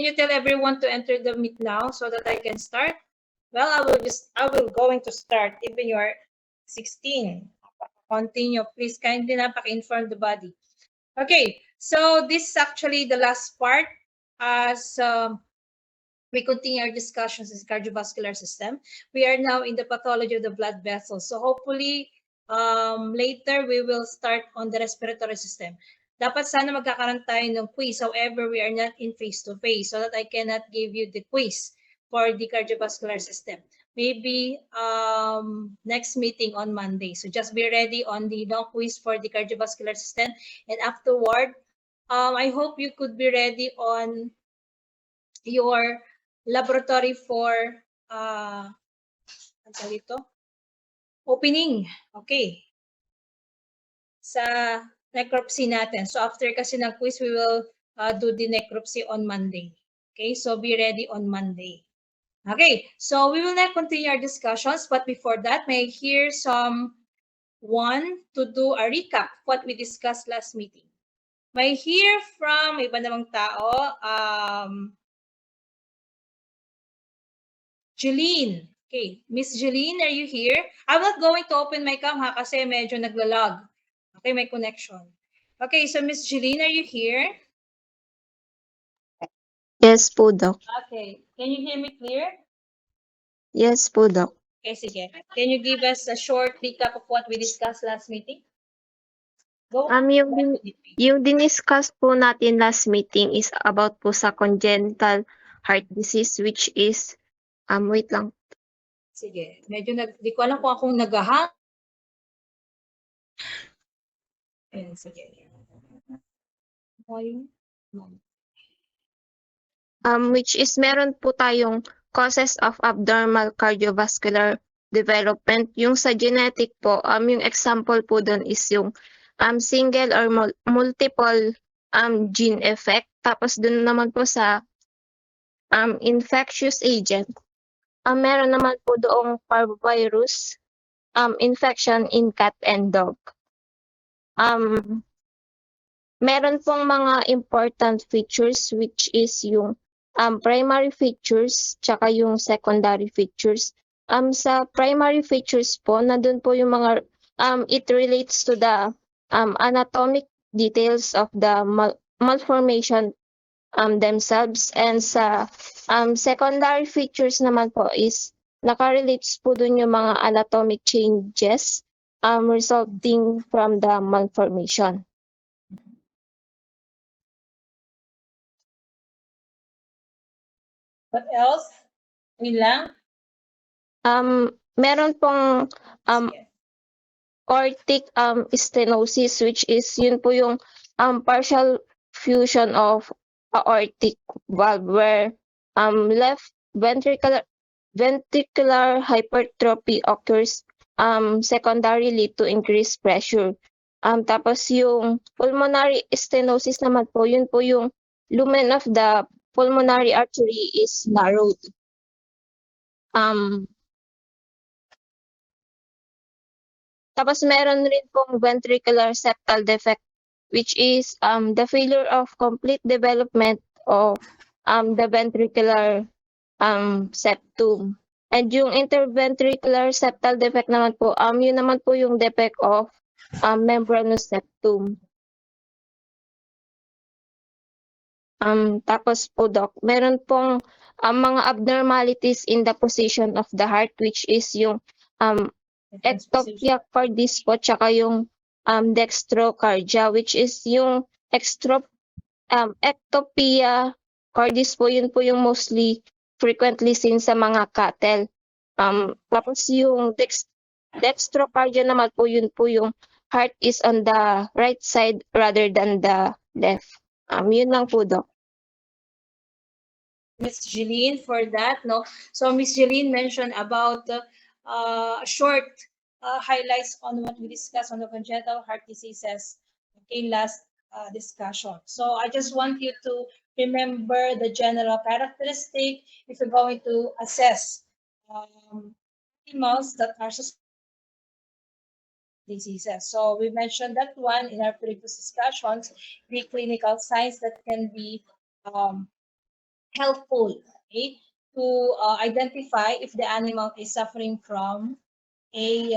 Can you tell everyone to enter the meet now so that I can start? Well, I will going to start. Even you are 16. Continue. Please kindly inform the body. Okay, so this is actually the last part as we continue our discussions in cardiovascular system. We are now in the pathology of the blood vessels. So hopefully, later we will start on the respiratory system. Dapat sana magkakaroon tayo ng quiz. However, we are not in face-to-face so that I cannot give you the quiz for the cardiovascular system. Maybe next meeting on Monday. So just be ready on the quiz for the cardiovascular system. And afterward, I hope you could be ready on your laboratory for opening. Okay. Sa necropsy natin. So after kasi ng quiz, we will do the necropsy on Monday. Okay, so be ready on Monday. Okay, so we will now continue our discussions, but before that, may I hear someone to do a recap of what we discussed last meeting? May I hear from iba namang tao, Jeline. Okay, Miss Jeline, are you here? I'm not going to open my cam ha kasi medyo naglalag. Okay, may connection. Okay, so Miss Jeline, are you here? Yes po, Doc. Okay, can you hear me clear? Yes po, Doc. Okay, sige. Can you give us a short recap of what we discussed last meeting? Go. Yung diniscuss po natin last meeting is about po sa congenital heart disease, which is, wait lang. Sige, medyo di ko alam kung akong nag-hang. Ayan, sige. Which is meron po tayong causes of abnormal cardiovascular development. Yung sa genetic po, yung example po doon is yung single or multiple gene effect. Tapos doon naman po sa infectious agent, meron naman po doong parvovirus infection in cat and dog. Meron pong mga important features which is yung primary features tsaka yung secondary features. Sa primary features po, nandun po yung mga it relates to the anatomic details of the malformation themselves, and sa secondary features naman po is nakarelates po dun yung mga anatomic changes resulting from the malformation. What else? Yun lang? Meron pong aortic stenosis, which is yun po yung partial fusion of aortic valve where left ventricular hypertrophy occurs secondarily to increased pressure. Tapos yung pulmonary stenosis naman po, yun po yung lumen of the pulmonary artery is narrowed. Tapos meron rin pong ventricular septal defect, which is the failure of complete development of the ventricular septum. And yung interventricular septal defect naman po, yun naman po yung defect of membranous septum. Tapos po, Doc, meron pong mga abnormalities in the position of the heart, which is yung ectopia cordis po, tsaka yung dextrocardia, which is yung ectopia cordis po, yun po yung mostly frequently seen sa mga cattle. Tapos yung dextrocardia naman po, yun po yung heart is on the right side rather than the left. Yun lang po, Doc. Miss Jeline for that, no? So Miss Jeline mentioned about short highlights on what we discussed on the congenital heart diseases in last discussion. So I just want you to remember the general characteristic if you're going to assess animals that are diseases. So we mentioned that one in our previous discussions, the clinical signs that can be helpful, okay, to identify if the animal is suffering from a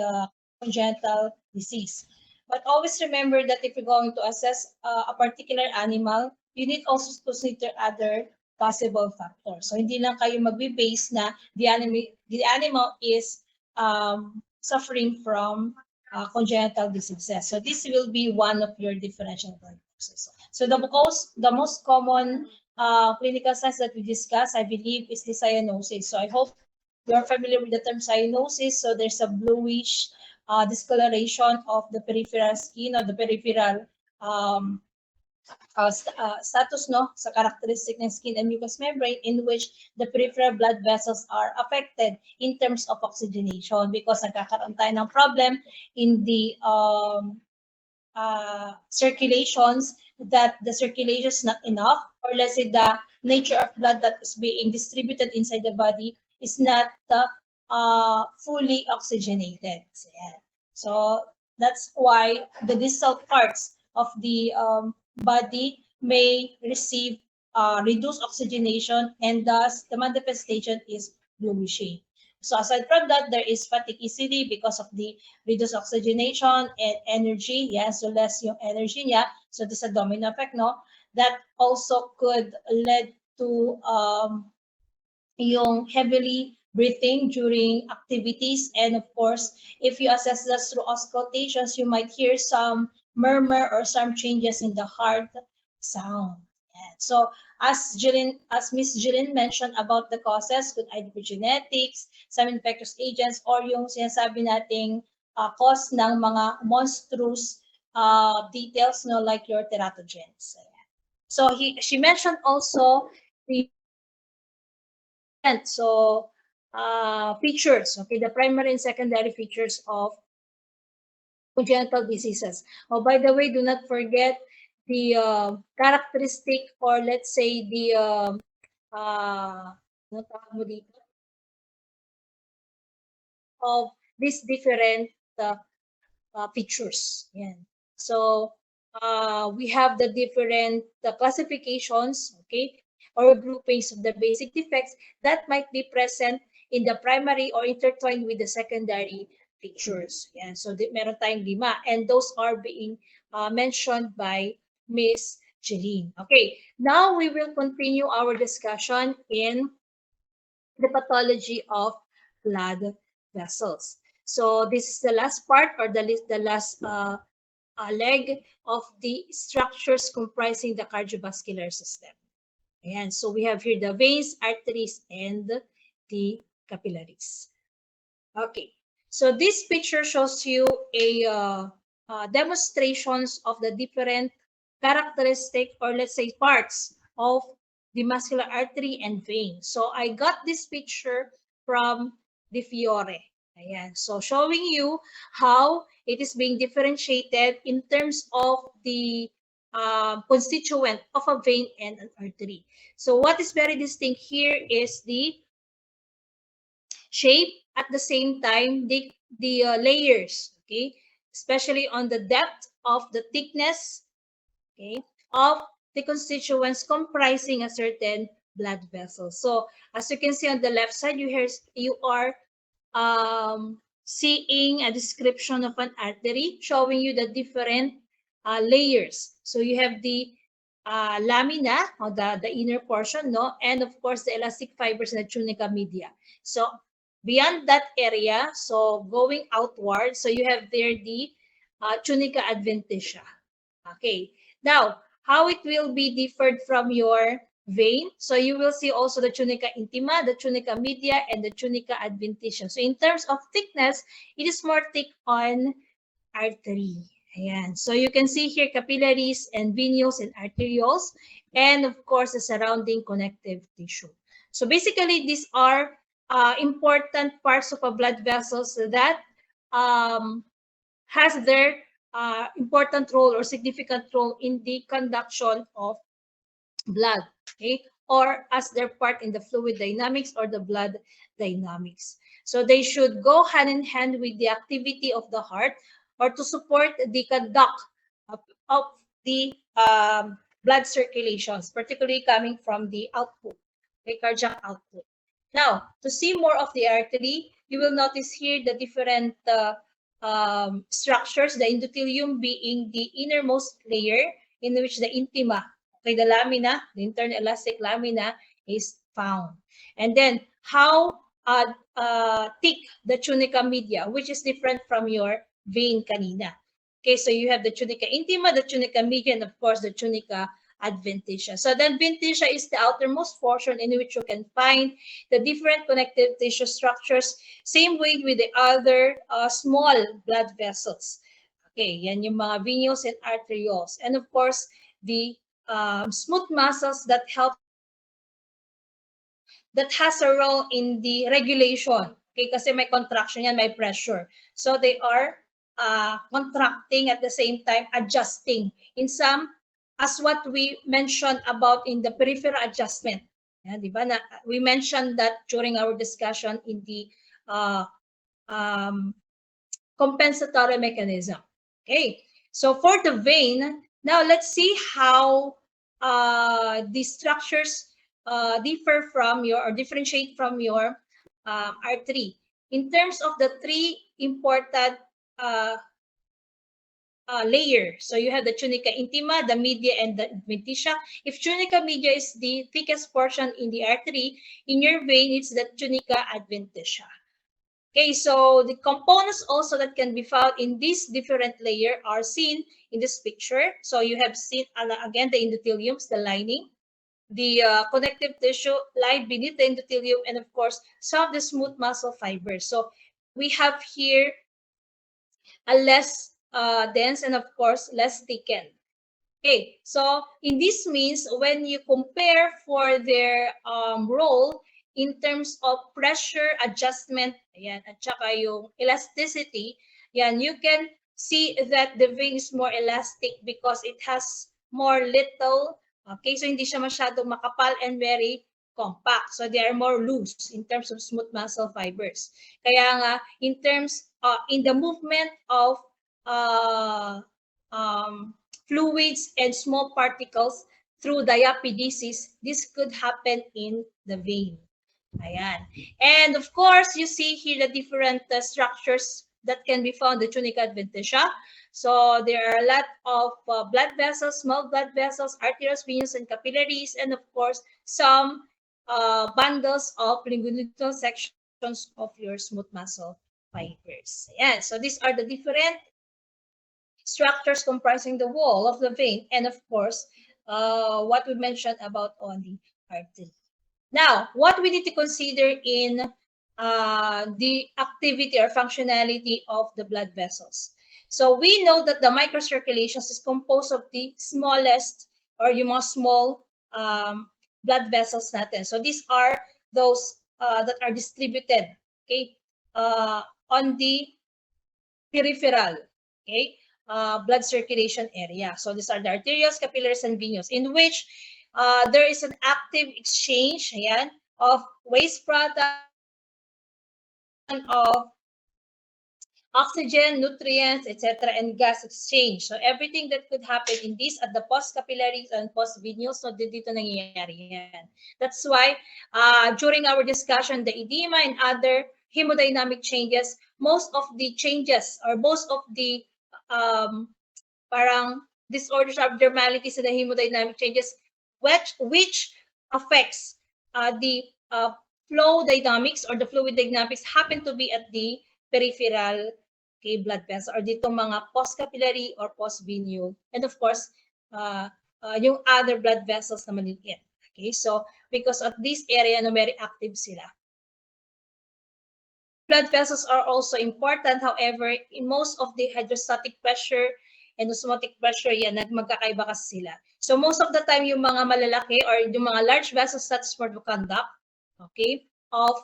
congenital disease. But always remember that if you're going to assess a particular animal, you need also to consider other possible factors. So hindi lang kayo magbe-base na the animal is suffering from congenital diseases. So this will be one of your differential diagnosis. So the most common clinical signs that we discuss, I believe, is the cyanosis. So I hope you're familiar with the term cyanosis. So there's a bluish discoloration of the peripheral skin or the peripheral status no sa characteristic ng skin and mucous membrane in which the peripheral blood vessels are affected in terms of oxygenation because nagkakaroon tayo ng problem in the circulations that the circulation is not enough, or let's say the nature of blood that is being distributed inside the body is not fully oxygenated. So that's why the distal parts of the body may receive reduced oxygenation, and thus the manifestation is bluish. So aside from that, there is fatigue easily because of the reduced oxygenation and energy. Yeah, so less yung energy niya. So this is a domino effect, no? That also could lead to yung heavily breathing during activities. And of course, if you assess this through auscultations, you might hear some murmur or some changes in the heart sound. Yeah. So as Miss Jillian mentioned about the causes, could either be genetics, some infectious agents, or yung sinasabi nating cause ng mga monstrous details, no, like your teratogens. So she mentioned also the so features, okay, the primary and secondary features of congenital diseases. Oh, by the way, do not forget the characteristic, or let's say the ano tawag mo dito, of these different features. Yan. So we have the different classifications, okay, or groupings of the basic defects that might be present in the primary or intertwined with the secondary features. Yan. So meron tayong 5, and those are being mentioned by Miss Jeline. Okay, now we will continue our discussion in the pathology of blood vessels. So this is the last part, or the last leg of the structures comprising the cardiovascular system. Ayan, so we have here the veins, arteries, and the capillaries. Okay, so this picture shows you a demonstrations of the different characteristic, or let's say parts of the muscular artery and vein. So I got this picture from the Fiore. Ayan. So showing you how it is being differentiated in terms of the constituent of a vein and an artery. So what is very distinct here is the shape, at the same time the layers, okay, especially on the depth of the thickness, okay, of the constituents comprising a certain blood vessel. So as you can see on the left side, you are seeing a description of an artery showing you the different layers. So you have the lamina, or the inner portion, no, and of course the elastic fibers and the tunica media. So beyond that area, so going outward, so you have there the tunica adventitia. Okay, now how it will be differed from your vein. So you will see also the tunica intima, the tunica media, and the tunica adventitia. So in terms of thickness, it is more thick on artery. Ayan. So you can see here capillaries and venules and arterioles, and of course the surrounding connective tissue. So basically these are important parts of a blood vessels that has their important role or significant role in the conduction of blood, okay, or as their part in the fluid dynamics or the blood dynamics. So they should go hand in hand with the activity of the heart, or to support the conduct of the blood circulations, particularly coming from the output okay, cardiac output. Now, to see more of the artery, you will notice here the different structures, the endothelium being the innermost layer in which the intima, okay, the lamina, the internal elastic lamina is found. And then how thick the tunica media, which is different from your vein kanina. Okay, so you have the tunica intima, the tunica media, and of course the tunica adventitia. So the adventitia is the outermost portion in which you can find the different connective tissue structures. Same way with the other small blood vessels. Okay, yan yung mga venules and arterioles. And of course, the smooth muscles that help, that has a role in the regulation. Okay, kasi may contraction yan, may pressure. So they are contracting at the same time, adjusting. In some, as what we mentioned about in the peripheral adjustment. Yeah, di ba? We mentioned that during our discussion in the compensatory mechanism. Okay, so for the vein, now let's see how the structures differ from your, or differentiate from your artery. In terms of the three important layer. So you have the tunica intima, the media, and the adventitia. If tunica media is the thickest portion in the artery, in your vein, it's the tunica adventitia. Okay, so the components also that can be found in this different layer are seen in this picture. So you have seen, again, the endotheliums, the lining, the connective tissue lie beneath the endothelium, and of course, some of the smooth muscle fibers. So we have here a less dense and of course less thickened. Okay, so in this means when you compare for their role in terms of pressure adjustment, ayan, at saka yung elasticity, yan, you can see that the vein is more elastic because it has more little, okay, so hindi siya masyadong makapal and very compact. So they are more loose in terms of smooth muscle fibers. Kaya nga, in terms, in the movement of fluids and small particles through diapedesis, this could happen in the vein. Ayan. And of course, you see here the different structures that can be found in the tunica adventitia. So there are a lot of blood vessels, small blood vessels, arteries, veins, and capillaries, and of course, some bundles of linguinal sections of your smooth muscle fibers. Ayan. So these are the different structures comprising the wall of the vein, and of course, what we mentioned about on the artery. Now, what we need to consider in the activity or functionality of the blood vessels. So we know that the microcirculations is composed of the smallest or yung mga small blood vessels natin. So these are those that are distributed, okay, on the peripheral, okay, blood circulation area. So these are the arterioles, capillaries, and venules, in which there is an active exchange, ayan, of waste product, of oxygen, nutrients, etc., and gas exchange. So everything that could happen in this at the post-capillaries and post-venules, so dito nangyayari yan. That's why during our discussion, the edema and other hemodynamic changes, most of the changes or most of the parang disorders, abnormalities in the hemodynamic changes, which affects the flow dynamics or the fluid dynamics happen to be at the peripheral, okay, blood vessel, or ditong mga post-capillary or post-venule, and of course, yung other blood vessels na maliliit. Okay, so because of this area na very active sila. Blood vessels are also important. However, in most of the hydrostatic pressure and osmotic pressure, yan, magkakaiba kasi sila. So most of the time, yung mga malalaki or yung mga large vessels, that's for the conduct, okay, of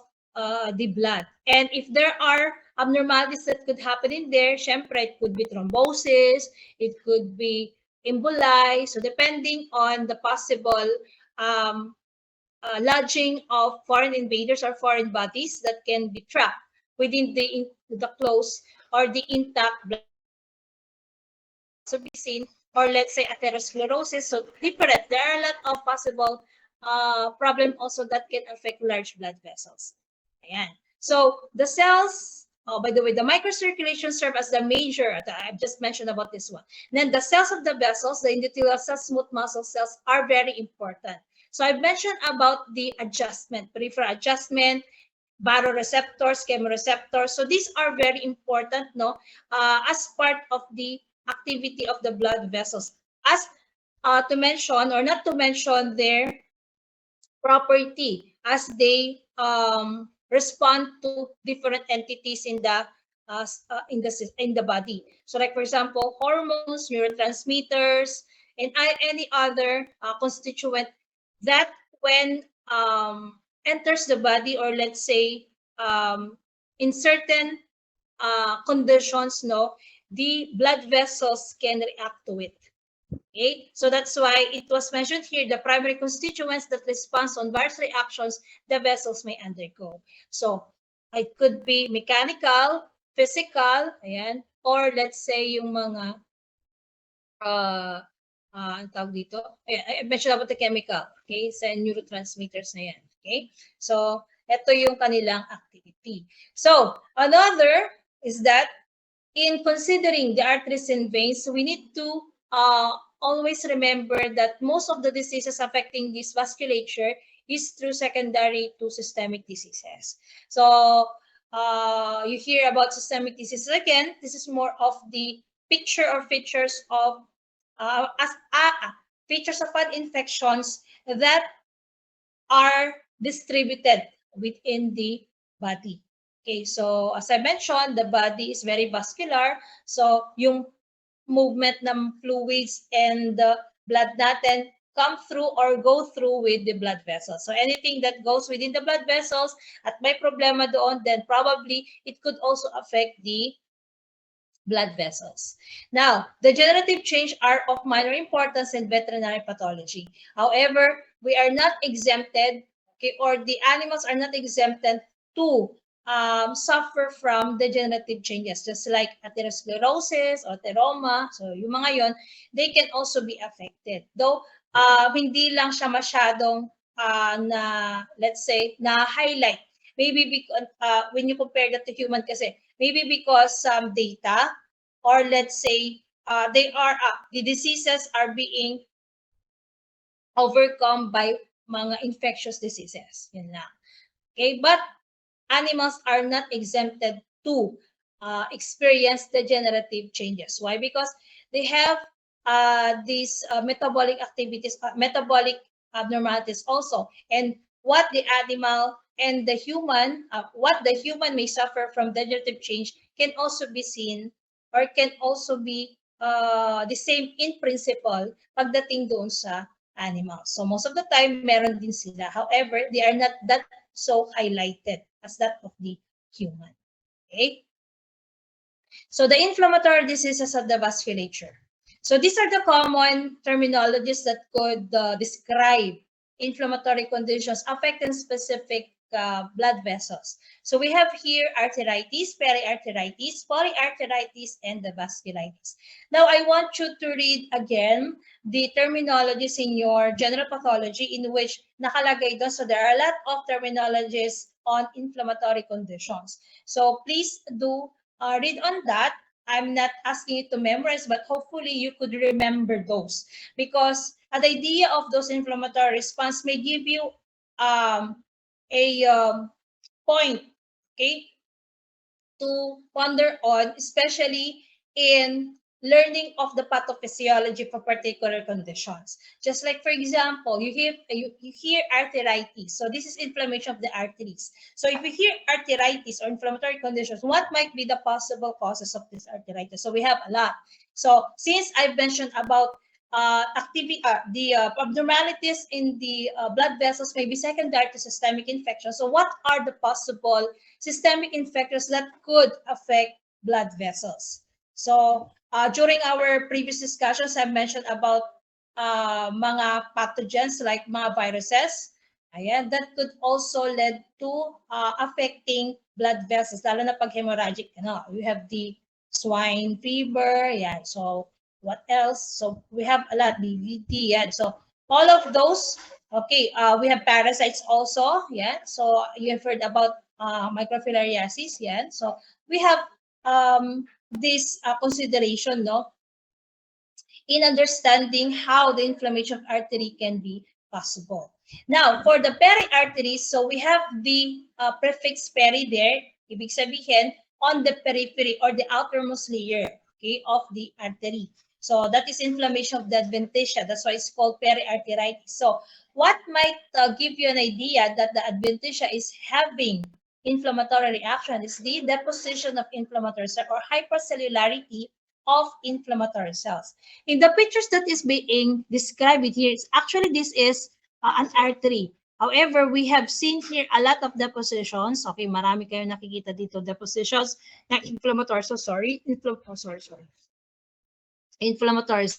the blood. And if there are abnormalities that could happen in there, syempre, it could be thrombosis, it could be emboli. So depending on the possible lodging of foreign invaders or foreign bodies that can be trapped within the closed or the intact blood. So be seen, or let's say atherosclerosis. So different. There are a lot of possible problem also that can affect large blood vessels. Ayan. So the cells, oh, by the way, the microcirculation serve as the major, I've just mentioned about this one. Then the cells of the vessels, the endothelial cells, smooth muscle cells are very important. So I've mentioned about the adjustment, peripheral adjustment, baroreceptors, chemoreceptors. So these are very important, no, as part of the activity of the blood vessels. As to mention or not to mention their property as they respond to different entities in the body. So, like for example, hormones, neurotransmitters, and any other constituent that when enters the body, or let's say in certain conditions, no, the blood vessels can react to it. Okay, so that's why it was mentioned here, the primary constituents that respond on various reactions the vessels may undergo. So it could be mechanical, physical, ayan, or let's say yung mga ang tawag dito, I mentioned about the chemical, okay, sa neurotransmitters na yan, okay? So ito yung kanilang activity. So another is that in considering the arteries and veins, we need to always remember that most of the diseases affecting this vasculature is through secondary to systemic diseases. So you hear about systemic diseases again. This is more of the picture or features of features of infections that are distributed within the body. Okay, so as I mentioned, the body is very vascular. So yung movement ng fluids and the blood natin come through or go through with the blood vessels. So anything that goes within the blood vessels at may problema doon, then probably it could also affect the blood vessels. Now, the degenerative change are of minor importance in veterinary pathology. However, we are not exempted, okay, or the animals are not exempted to suffer from degenerative changes, just like atherosclerosis or teroma. So, yung mga yon, they can also be affected. Though, hindi lang siya masyadong na, let's say, na-highlight. Maybe because, when you compare that to human kasi, maybe because some data, or let's say the diseases are being overcome by mga infectious diseases. Yun lang. Okay, but animals are not exempted to experience degenerative changes. Why? Because they have these metabolic activities, metabolic abnormalities also. And what the animal and the human, what the human may suffer from degenerative change can also be seen or can also be the same in principle pagdating doon sa animals. So most of the time, meron din sila. However, they are not that so highlighted as that of the human. Okay? So the inflammatory diseases of the vasculature. So these are the common terminologies that could describe inflammatory conditions affecting specific blood vessels. So we have here arteritis, periarteritis, polyarteritis, and the vasculitis. Now I want you to read again the terminologies in your general pathology in which nakalagay doon. So there are a lot of terminologies on inflammatory conditions. So please do read on that. I'm not asking you to memorize, but hopefully you could remember those, because an idea of those inflammatory response may give you a point, okay, to ponder on, especially in learning of the pathophysiology for particular conditions. Just like, for example, you hear arteritis. So this is inflammation of the arteries. So if you hear arteritis or inflammatory conditions, what might be the possible causes of this arteritis? So we have a lot. So since I've mentioned about the abnormalities in the blood vessels may be secondary to systemic infection. So what are the possible systemic infectors that could affect blood vessels? So during our previous discussions, I mentioned about mga pathogens like mga viruses. Ayan, that could also lead to affecting blood vessels, lalo na pag hemorrhagic. You have the swine fever. Yeah, so what else? So we have a lot, BVT. Yeah, so all of those Okay, we have parasites also. Yeah, so you have heard about microfilariasis. Yeah, so we have this consideration, no, in understanding how the inflammation of artery can be possible. Now, for the peri-arteries, so we have the prefix peri there, ibig sabihin, on the periphery or the outermost layer, okay, of the artery. So that is inflammation of the adventitia. That's why it's called periarteritis. So what might give you an idea that the adventitia is having inflammatory reaction is the deposition of inflammatory cells or hypercellularity of inflammatory cells. In the pictures that is being described here, it's actually this is an artery. However, we have seen here a lot of depositions. Okay, marami kayo nakikita dito depositions ng inflammatory. So sorry, inflammatory.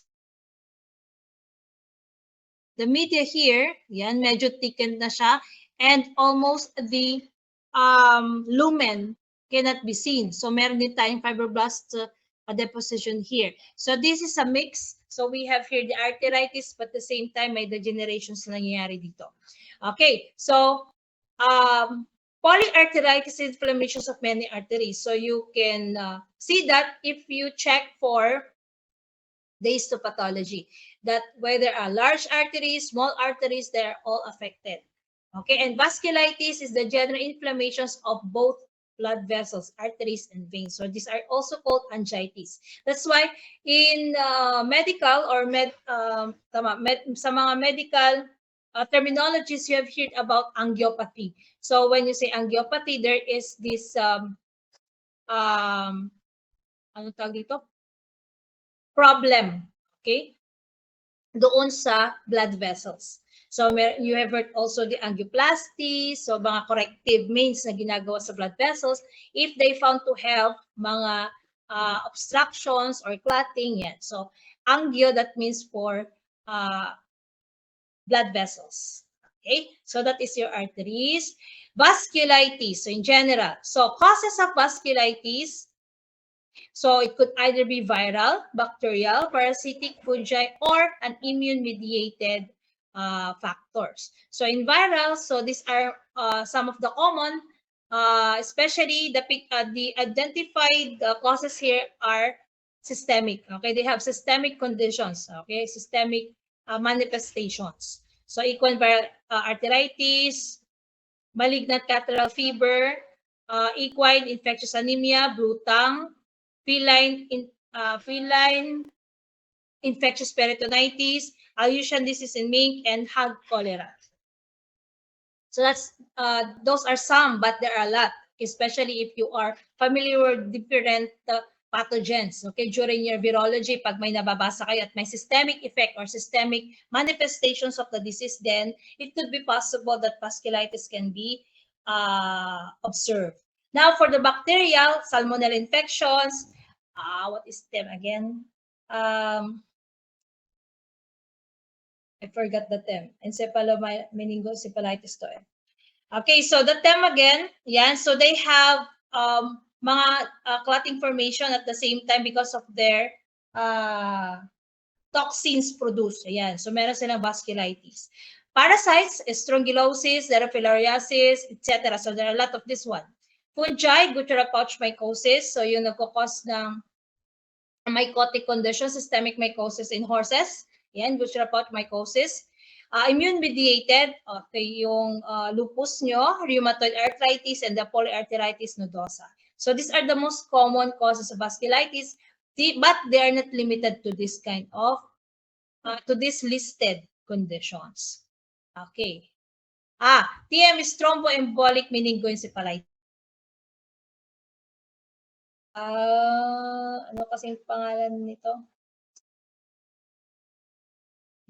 The media here, yan, medyo thickened na siya, and almost the lumen cannot be seen. So meron din tayong fibroblast deposition here. So this is a mix. So we have here the arteritis, but at the same time, may degenerations na nangyayari dito. Okay, so polyarteritis is inflammations of many arteries. So you can see that if you check for the histopathology, that whether are large arteries, small arteries, they're all affected. Okay, and vasculitis is the general inflammations of both blood vessels, arteries, and veins. So these are also called angiitis. That's why in medical or sa mga medical terminologies, you have heard about angiopathy. So when you say angiopathy, there is this ano tawag dito? Problem, okay, doon sa blood vessels. So you have heard also the angioplasty, so mga corrective means na ginagawa sa blood vessels if they found to have mga obstructions or clotting, yan. So angio, that means for blood vessels. Okay, so that is your arteries. Vasculitis, so in general. So causes of vasculitis, so it could either be viral, bacterial, parasitic, fungi, or an immune-mediated factors. So in viral, so these are some of the common, especially the identified causes here are systemic. Okay, they have systemic conditions. Okay, systemic manifestations. So equine viral arteritis, malignant catarrhal fever, equine infectious anemia, blue tongue, feline infectious peritonitis, Alyssian disease in mink, and hog cholera. So that's those are some, but there are a lot, especially if you are familiar with different pathogens. Okay, during your virology, pag may nababasa kayo at may systemic effect or systemic manifestations of the disease, then it could be possible that vasculitis can be observed. Now, for the bacterial, salmonella infections, what is them again? I forgot the term. Encephalomyelitis to eh. Okay, so the term again, yan. So they have mga clotting formation at the same time because of their toxins produced. Ayan, so meron silang vasculitis. Parasites, strongylosis, filariasis, etc. So there are a lot of this one. Fungi, Guttera pouch mycosis. So yung nagkakos ng mycotic condition, systemic mycosis in horses. Yan, Guttera pouch mycosis. Immune-mediated, okay, yung lupus nyo, rheumatoid arthritis, and the polyarteritis nodosa. So these are the most common causes of vasculitis, but they are not limited to this kind of, to these listed conditions. Okay. TM is thromboembolic meningoencephalitis. Ano kasing pangalan nito?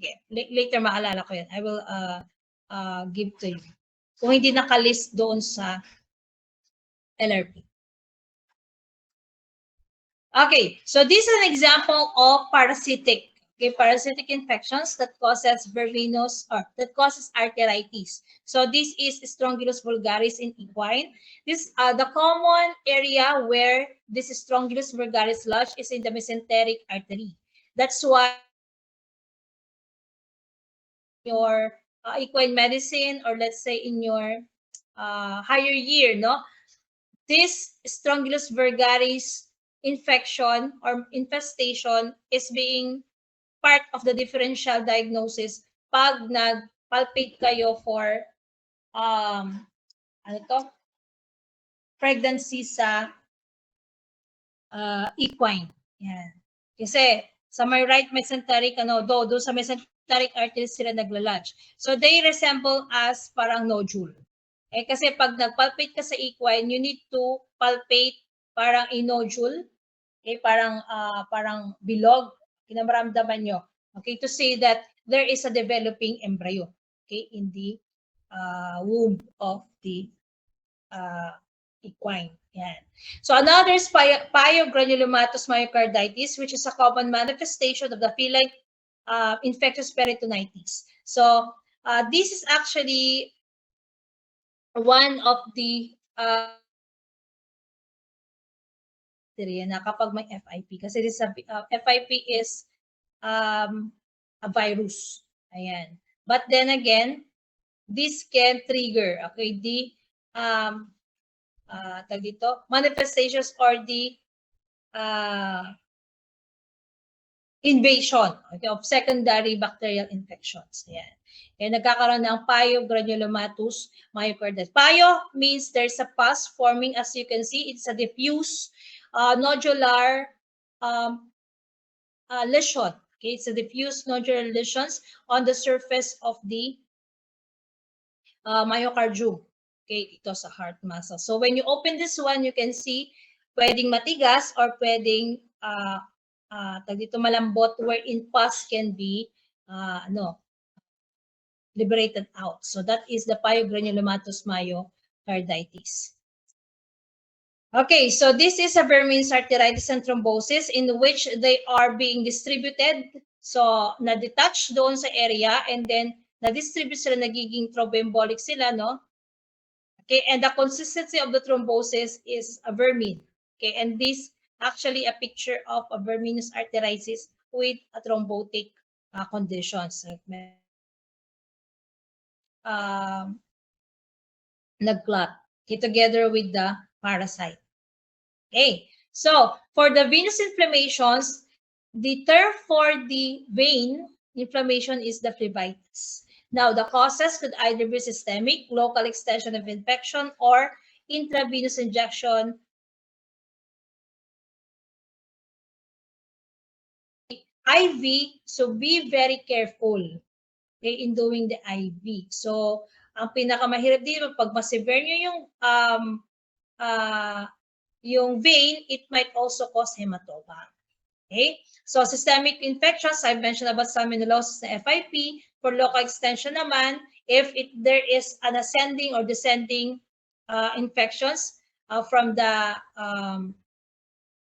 Yeah, later maalala ko yan. I will give to you. Kung hindi nakalist doon sa LRP. Okay, so this is an example of parasitic. Okay, parasitic infections that causes verminous or that causes arteritis. So this is Strongylus vulgaris in equine. This the common area where this Strongylus vulgaris lodge is in the mesenteric artery. That's why your equine medicine, or let's say in your higher year, no? This Strongylus vulgaris infection or infestation is being part of the differential diagnosis pag nag-palpate kayo for ano to? Pregnancy sa equine. Yan. Kasi sa may right mesenteric, do sa mesenteric arteries sila nagla-lodge. So they resemble as parang nodule. Kasi pag nag-palpate ka sa equine, you need to palpate parang a nodule, parang bilog, kinamaramdaman nyo. Okay, to say that there is a developing embryo, in the womb of the equine. Yan. So another is pyogranulomatous myocarditis, which is a common manifestation of the feline infectious peritonitis. So this is actually one of the na kapag may FIP, kasi this FIP is a virus. Ayan. But then again, this can trigger, okay, the manifestations or the invasion, okay, of secondary bacterial infections. Ayan. Kaya nagkakaroon ng pyogranulomatous myocarditis. Pyo means there's a pus forming, as you can see, it's a diffuse nodular lesion. Okay, it's a diffuse nodular lesions on the surface of the myocardium. Okay, ito sa heart muscle. So when you open this one, you can see pwedeng matigas or pwedeng malambot, wherein pus can be liberated out. So that is the pyogranulomatous myocarditis. Okay, so this is a Vermin's arteritis and thrombosis in which they are being distributed. So na-detach doon sa area and then na-distribute sila, nagiging thromboembolic sila, no? Okay, and the consistency of the thrombosis is a vermin. Okay, and this actually a picture of a verminous arteritis with a thrombotic conditions. Nag-clot, okay, together with the parasite. Okay, so for the venous inflammations, the term for the vein inflammation is the phlebitis. Now, the causes could either be systemic, local extension of infection, or intravenous injection. IV, so be very careful, okay, in doing the IV. So, ang pinakamahirap dito, pag ma-severe nyo yung vein, it might also cause hematoma. Okay? So, systemic infections, I mentioned about salmonellosis na FIP. For local extension naman, if there is an ascending or descending infections from the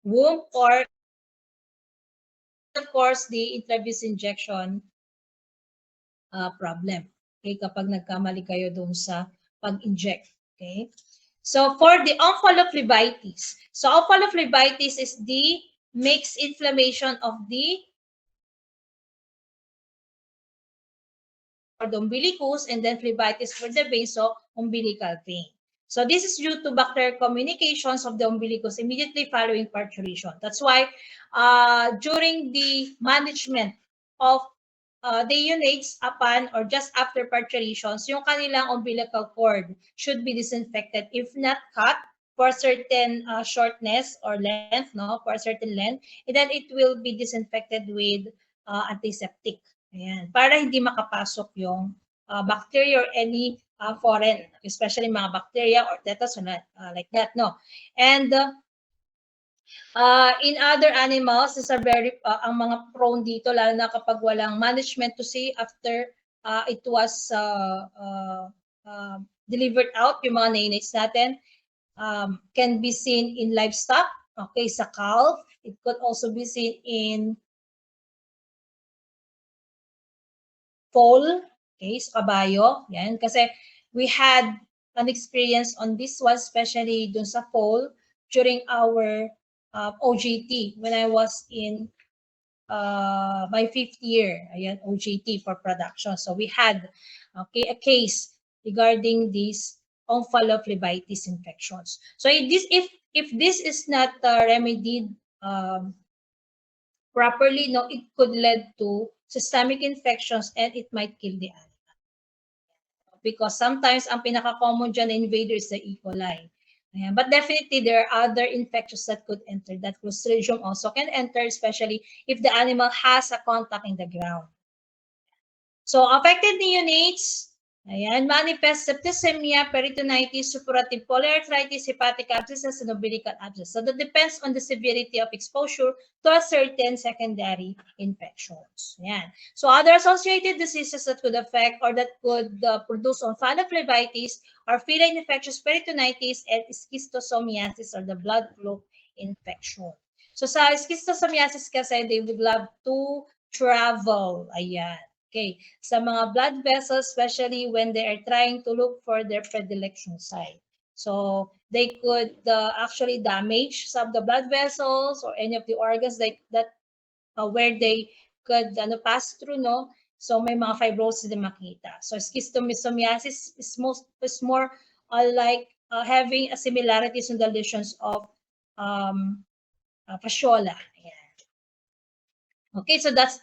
womb, or of course, the intravenous injection problem. Okay? Kapag nagkamali kayo doon sa pag-inject. Okay? So, for the omphalophlebitis. So, omphalophlebitis is the mixed inflammation of the umbilicus and then phlebitis for the vein, so umbilical vein. So this is due to bacterial communications of the umbilicus immediately following parturition. That's why during the management of the units upon or just after parturitions, yung kanilang umbilical cord should be disinfected, if not cut for a certain shortness or length, no, for a certain length, and then it will be disinfected with antiseptic. Ayan, para hindi makapasok yung bacteria or any foreign, especially mga bacteria or tetanus, like that, no? And in other animals, these are very, ang mga prone dito, lalo na kapag walang management to see after it was delivered out, yung mga neonates natin, can be seen in livestock, okay, sa calf. It could also be seen in foal, okay, sa kabayo. Yan, kasi we had an experience on this one, especially dun sa foal, during our OJT when I was in my 5th year, ayan, OJT for production. So we had, okay, a case regarding these omphalophlebitis infections. So if this is not remedied properly, no, it could lead to systemic infections and it might kill the animal. Because sometimes ang pinaka-common dyan na invader is the E. coli. Ayan. But definitely, there are other infections that could enter. That Clostridium also can enter, especially if the animal has a contact in the ground. So, affected neonates, ayan, manifest septicemia, peritonitis, suppurative polyarthritis, hepatic abscesses, and umbilical abscess. So, that depends on the severity of exposure to a certain secondary infections. Ayan. So, other associated diseases that could affect or that could produce omphalophlebitis are feline infectious peritonitis and schistosomiasis or the blood flow infection. So, sa schistosomiasis kasi, they would love to travel. Ayan. Okay, sa mga blood vessels, especially when they are trying to look for their predilection site. So they could actually damage some of the blood vessels or any of the organs that where they could pass through, no? So may mga fibrosis din makita. So schistosomiasis is more like having a similarities in the lesions of fasciola. Ayan. Okay, so that's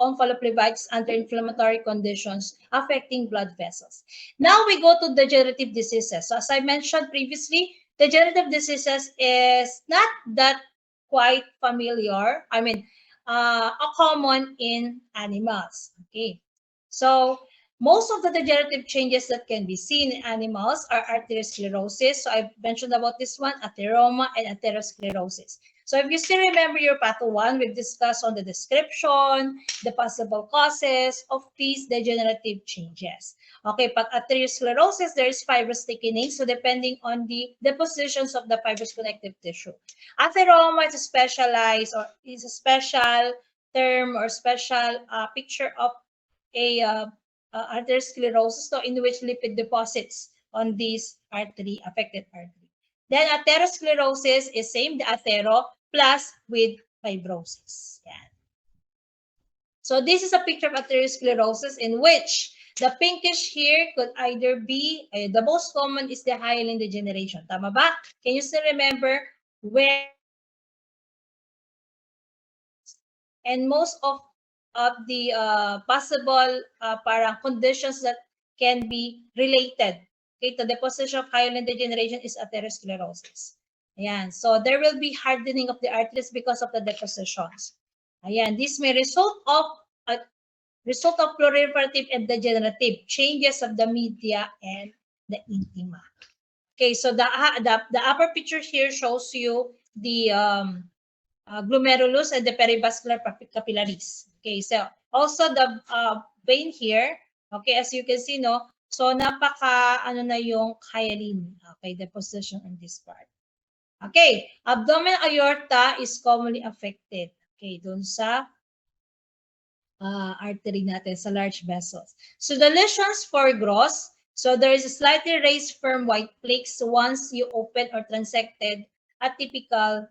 omphalophlebitis under inflammatory conditions affecting blood vessels. Now we go to degenerative diseases. So as I mentioned previously, degenerative diseases is not that quite familiar. I mean, common in animals. Okay, so most of the degenerative changes that can be seen in animals are arteriosclerosis. So I mentioned about this one, atheroma and atherosclerosis. So if you still remember your Patho 1, we've discussed on the description, the possible causes of these degenerative changes. Okay, but arteriosclerosis, there is fibrous thickening. So depending on the depositions of the fibrous connective tissue. Atheroma is a specialized or is a special term or special picture of a arteriosclerosis, so in which lipid deposits on these affected artery. Then atherosclerosis is same, the athero plus with fibrosis. Yan. So this is a picture of atherosclerosis in which the pinkish here could either be, the most common is the hyaline degeneration. Tama ba? Can you still remember where? And most of the possible parang conditions that can be related, okay, to the deposition of hyaline degeneration is atherosclerosis. Ayan. So there will be hardening of the arteries because of the depositions. Ayan. This may result of proliferative and degenerative changes of the media and the intima. Okay, so the upper picture here shows you the glomerulus and the perivascular capillaries. Okay, so also the vein here, okay, as you can see, no, so napaka na yung hyaline, okay, deposition on this part. Okay, abdominal aorta is commonly affected, okay, dun sa artery natin, sa large vessels. So the lesions for gross, so there is a slightly raised firm white flakes once you open or transected a typical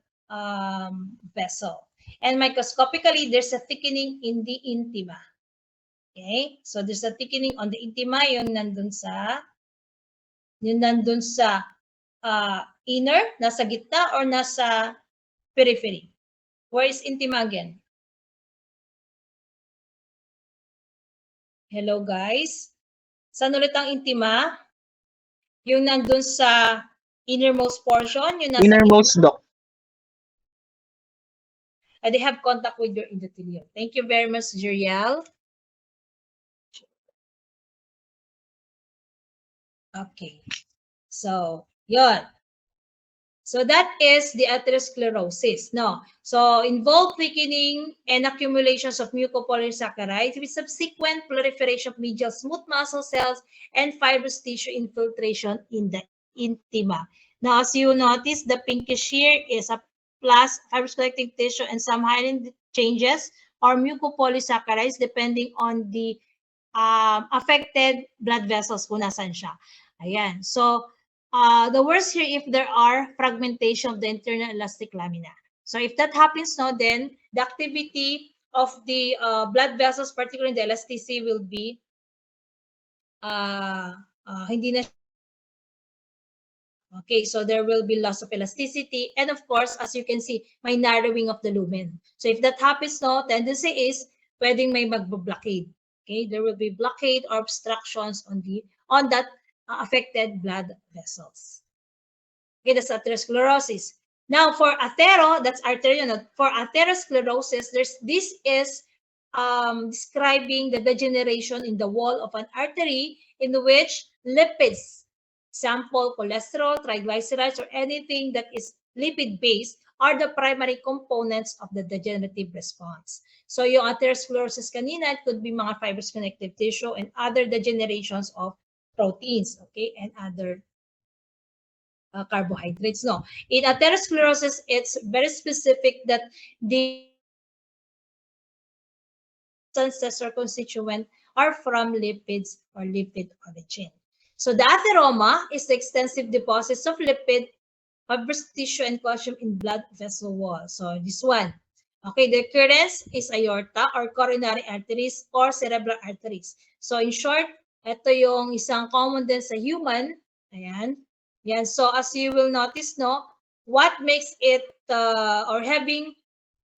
vessel. And microscopically, there's a thickening in the intima. Okay? So there's a thickening on the intima, yung nandun sa inner, nasa gitna, or nasa periphery. Where is intima again? Hello guys. Saan ulit ang intima? Yung nandun sa innermost portion, yung nasa innermost, Doc. They have contact with your endothelium. Thank you very much, Jeriel. Okay. So, yon. So that is the atherosclerosis. No. So involved thickening and accumulations of mucopolysaccharides with subsequent proliferation of medial smooth muscle cells and fibrous tissue infiltration in the intima. Now, as you notice, the pinkish here is a plus fibrous connective tissue and some hyaline changes or mucopolysaccharides depending on the affected blood vessels kung nasan siya. Ayan. So, the worst here if there are fragmentation of the internal elastic lamina. So if that happens, no, then the activity blood vessels, particularly the elasticity, will be hindi na. Okay, so there will be loss of elasticity. And of course, as you can see, may narrowing of the lumen. So if that happens, no, tendency is pwedeng may magbo-blockade. Okay, there will be blockade or obstructions on that affected blood vessels. Okay, that's atherosclerosis. Now for that's arterial. For atherosclerosis, this is describing the degeneration in the wall of an artery in which lipids, example, cholesterol, triglycerides, or anything that is lipid-based are the primary components of the degenerative response. So yung atherosclerosis kanina, it could be mga fibrous connective tissue and other degenerations of proteins, okay, and other carbohydrates. No, in atherosclerosis, it's very specific that the substances or constituent are from lipids or lipid origin. So the atheroma is the extensive deposits of lipid, fibrous tissue, and calcium in blood vessel wall. So this one. Okay, the occurrence is aorta or coronary arteries or cerebral arteries. So in short, ito yung isang common din sa human. Ayan. Yan. So as you will notice, no, what makes it or having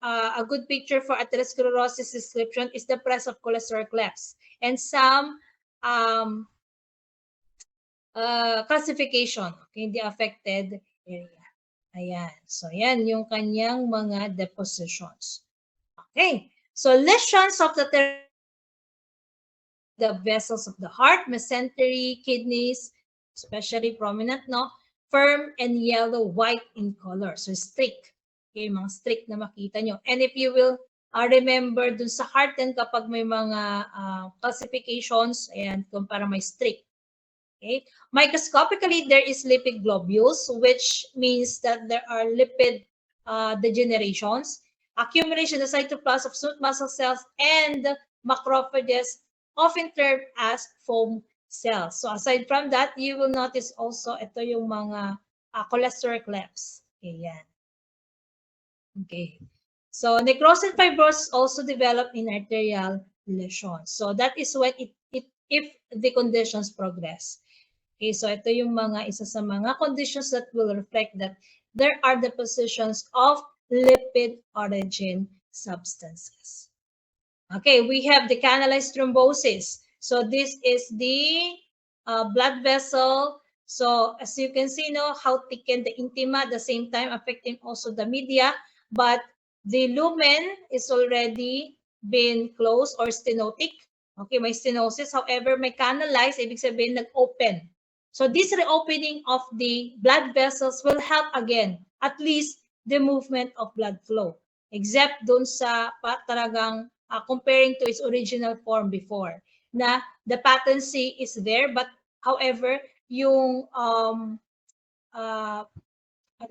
a good picture for atherosclerosis description is the presence of cholesterol clefts and some calcification in the affected area. Ayan. So, yan yung kanyang mga depositions. Okay. So, lesions of the vessels of the heart, mesentery, kidneys, especially prominent, no? Firm and yellow, white in color. So, streak. Okay, mga streak na makita nyo. And if you will remember dun sa heart din kapag may mga calcifications, ayan, kung para may streak. Okay. Microscopically, there is lipid globules, which means that there are lipid degenerations, accumulation of cytoplasm of smooth muscle cells, and macrophages, often termed as foam cells. So aside from that, you will notice also ito yung mga cholesterol clefts. Okay, yan. Okay. So necrosis fibrosis also develop in arterial lesions. So that is when if the conditions progress. Okay, so ito yung mga isa sa mga conditions that will reflect that there are depositions of lipid origin substances. Okay, we have the canalized thrombosis. So this is the blood vessel. So as you can see, no, how thickened the intima at the same time affecting also the media, but the lumen is already been closed or stenotic. Okay, may stenosis. However, may canalized, ibig sabihin nag-open. So this reopening of the blood vessels will help again, at least the movement of blood flow. Except dun sa talagang comparing to its original form before, na the patency is there, but however, yung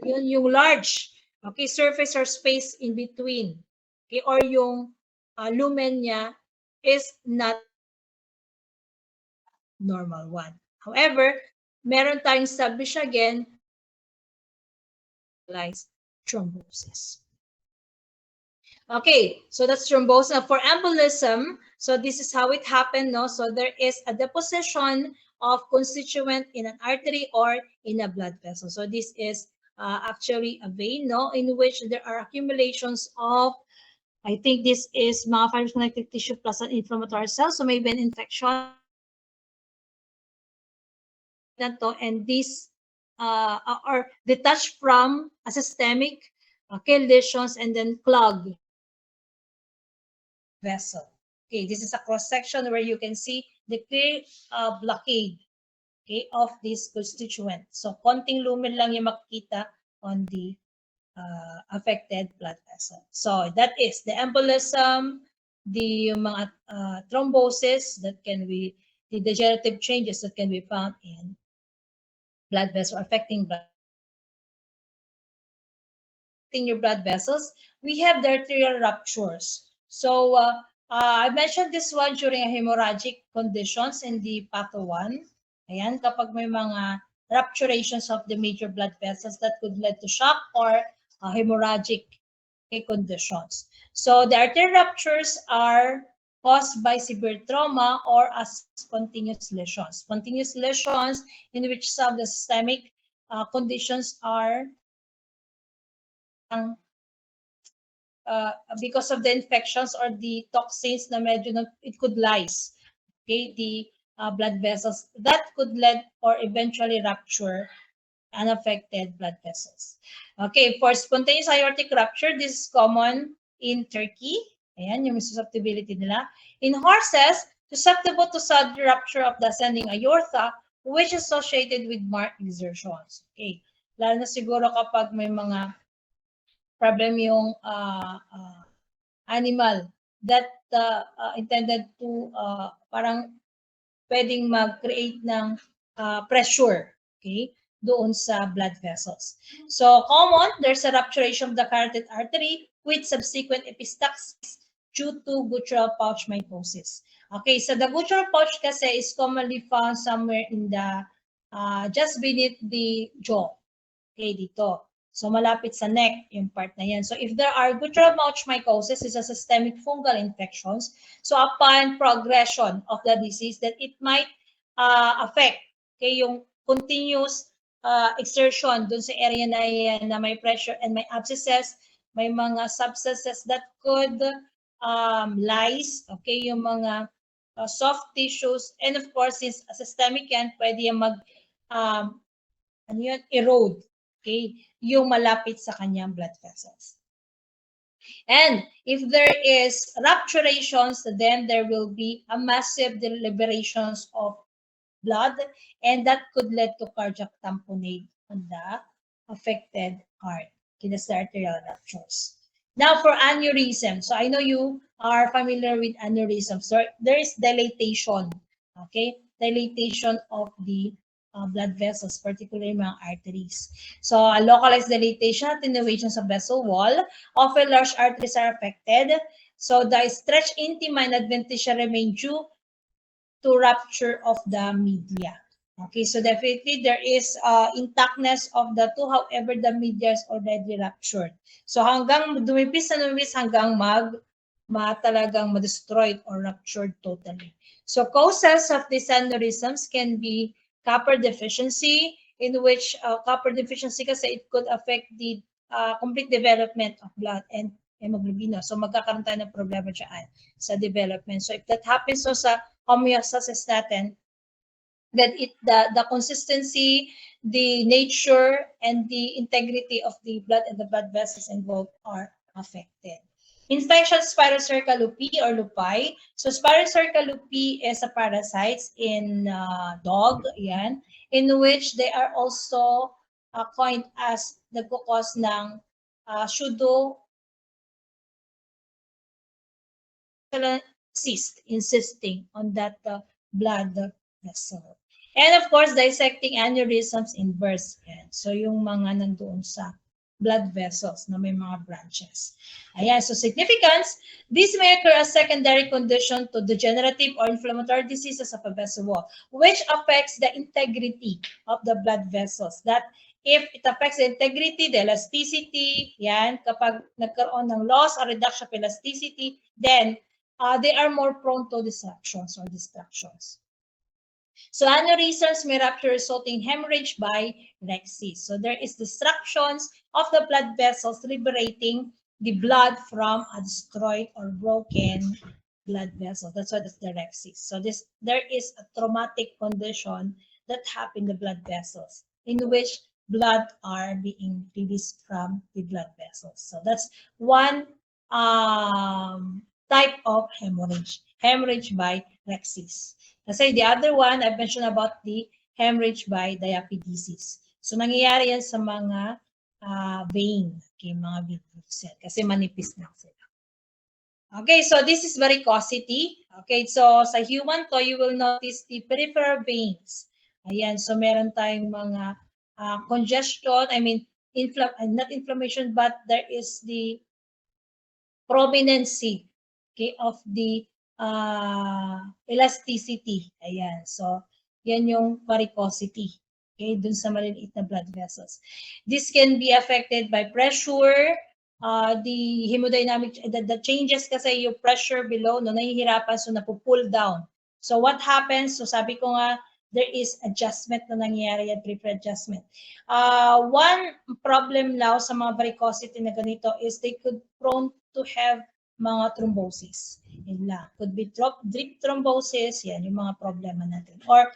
yung large, okay, surface or space in between, okay, or yung lumen niya is not normal one. However, meron tayong establish again thrombosis. Okay, so that's thrombosis. For embolism, so this is how it happened, no? So there is a deposition of constituent in an artery or in a blood vessel. So this is actually a vein, no, in which there are accumulations of, I think this is mga fibrous connective tissue plus an inflammatory cell. So maybe an infection. And these are detached from a systemic lesions and then clog vessel. Okay, this is a cross section where you can see the clear blockade, okay, of this constituent. So konting lumen lang yung makikita on the affected blood vessel. So that is the embolism, the mga thrombosis that can be the degenerative changes that can be found in blood vessel affecting your blood vessels. We have the arterial ruptures. So I mentioned this one during hemorrhagic conditions in the Patho 1. Ayan, kapag may mga rupturations of the major blood vessels that could lead to shock or hemorrhagic conditions. So the arterial ruptures are caused by severe trauma or as spontaneous lesions. Spontaneous lesions in which some of the systemic conditions are because of the infections or the toxins na medyo it could lyse, okay, the blood vessels that could lead or eventually rupture unaffected blood vessels. Okay, for spontaneous aortic rupture, this is common in Turkey. Ayan, yung susceptibility nila. In horses, susceptible to sudden rupture of the ascending aorta, which is associated with marked exertions. Okay, lalo na siguro kapag may mga problem yung animal that intended to parang pwedeng mag-create ng pressure, okay, doon sa blood vessels. So common, there's a rupturation of the carotid artery with subsequent epistaxis due to guttural pouch mitosis. Okay, so the guttural pouch kasi is commonly found somewhere in the just beneath the jaw. Okay, dito. So malapit sa neck yung part na yan. So if there are guttural pouch mycosis, is a systemic fungal infections. So upon progression of the disease, that it might affect, okay, yung continuous exertion dun sa area na yan na may pressure and may abscesses, may mga substances that could lyse, okay, yung mga soft tissues, and of course, since systemic yan, pwede yung mag erode, okay, yung malapit sa kanyang blood vessels. And if there is rupturations, then there will be a massive deliberations of blood, and that could lead to cardiac tamponade on the affected heart, okay, the arterial ruptures. Now for aneurysm, so I know you are familiar with aneurysm. So there is dilatation, okay, dilatation of the blood vessels, particularly mga arteries. So a localized dilatation, attenuations of vessel wall, often large arteries are affected. So the stretch intima and adventitia remain due to rupture of the media. Okay, so definitely there is intactness of the two, however, the media is already ruptured. So hanggang dumipis hanggang talagang ma-destroyed or ruptured totally. So causes of these aneurysms can be copper deficiency, in which copper deficiency kasi it could affect the complete development of blood and hemoglobin. So magkakaroon tayo ng problema dyan sa development. So if that happens so sa homeostasis natin, that the consistency, the nature, and the integrity of the blood and the blood vessels involved are affected. Infectious spirocirca lupi or lupi. So spirocirca lupi is a parasite in dog, yan, in which they are also coined as nagkukos ng pseudo cyst, insisting on that blood vessel. And of course, dissecting aneurysms in birth. Yan. So yung mga nandoon sa blood vessels na may mga branches. Ayan, so significance, this may occur as secondary condition to degenerative or inflammatory diseases of a vessel wall, which affects the integrity of the blood vessels. That if it affects the integrity, the elasticity, yan, kapag nagkaroon ng loss or reduction of elasticity, then they are more prone to disruptions or distractions. So aneurysms may rupture resulting hemorrhage by rhexis. So there is destructions of the blood vessels liberating the blood from a destroyed or broken blood vessel. That's why it's the rhexis. So there is a traumatic condition that happen in the blood vessels in which blood are being released from the blood vessels. So that's one type of hemorrhage by rhexis. Kasi the other one, I've mentioned about the hemorrhage by diapedesis. So, nangyayari yan sa mga vein, okay, mga veins, kasi manipis na sila. Okay, so this is varicosity. Okay, so sa human to, you will notice the peripheral veins. Ayan, so meron tayong mga congestion, I mean, not inflammation, but there is the prominency, okay, of the elasticity. Ayan. So, yan yung varicosity. Okay, dun sa maliliit na blood vessels. This can be affected by pressure the hemodynamic, the changes kasi yung pressure below, no, nahihirapan, so napupull down. So what happens? So sabi ko nga, there is adjustment na nangyayari at prefer adjustment. One problem now sa mga varicosity na ganito is they could prone to have mga thrombosis. Yun lang. Could be deep thrombosis, yan yung mga problema natin. Or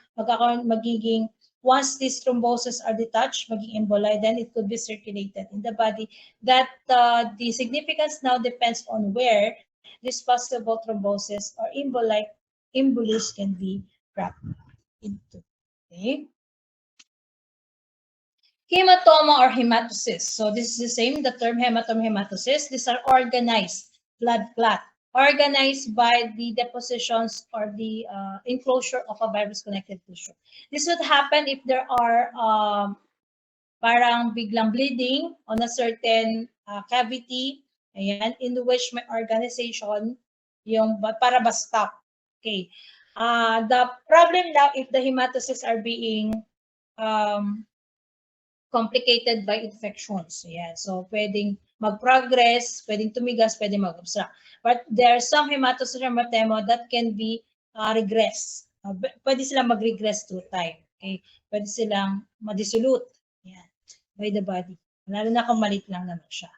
magiging, once these thromboses are detached, maging emboli, then it could be circulated in the body. That the significance now depends on where this possible thrombosis or embolus can be wrapped into. Okay. Hematoma or hematocyst. So this is the same, the term hematoma, hematocyst. These are organized blood clot, organized by the depositions or the enclosure of a virus-connected tissue. This would happen if there are parang biglang bleeding on a certain cavity, ayan, in which may organization, yung para ba-stop. Okay. The problem now if the hematocysts are being complicated by infections. Yeah. So, pwedeng mag-progress, pwedeng tumigas, pwedeng mag-obstruct. But there are some hematocyst hematoma that can be regress. Pwede silang mag-regress through time. Okay? Pwede silang ma-dissolute by the body. Lalo na kung malit lang naman siya.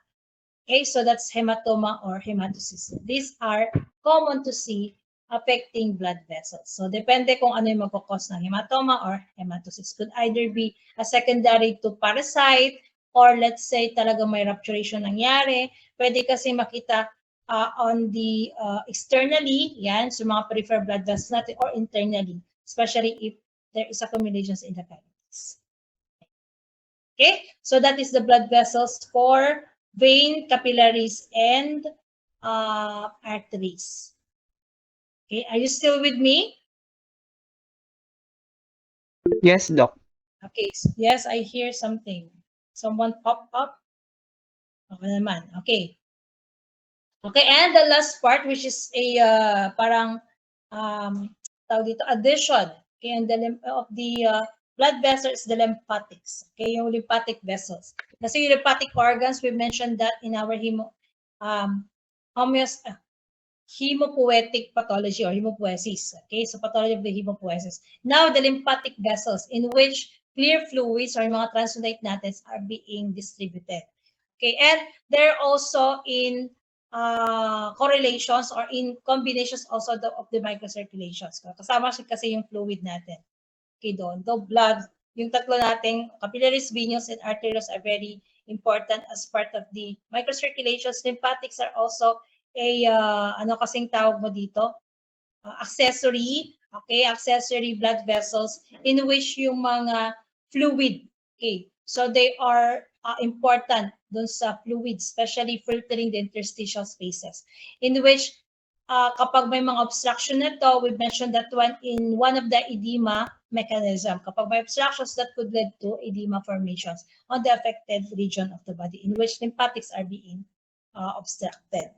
Okay, so that's hematoma or hematocyst. These are common to see affecting blood vessels. So, depende kung ano yung magkakos ng hematoma or hematocyst. Could either be a secondary to parasite or let's say talagang may rupturation nangyari. Pwede kasi makita on the externally, yan, so mga peripheral blood vessels natin, or internally, especially if there is accumulations in the cavities. Okay, so that is the blood vessels for vein, capillaries, and arteries. Okay, are you still with me? Yes, Doc. Okay, so yes, I hear something. Someone pop up? Okay naman, okay. Okay, and the last part, which is a parang tawag dito, addition, okay, and of the blood vessels, the lymphatics, okay, yung lymphatic vessels. Kasi yung lymphatic organs, we mentioned that in our hemopoietic pathology or hemopoiesis. Okay, so pathology of the hemopoiesis. Now, the lymphatic vessels in which clear fluids or mga transudate natin are being distributed. Okay, and they're also in correlations or in combinations also of the microcirculations. Kasama kasi yung fluid natin. Okay, doon. The blood, yung tatlo nating capillaries, venous, and arterials are very important as part of the microcirculations. Lymphatics are also a ano kasing tawag mo dito? Accessory, okay, accessory blood vessels in which yung mga fluid, okay, so they are important dun sa fluids, especially filtering the interstitial spaces, in which kapag may mga obstruction na to, we mentioned that one of the edema mechanism, kapag may obstructions that could lead to edema formations on the affected region of the body in which lymphatics are being obstructed.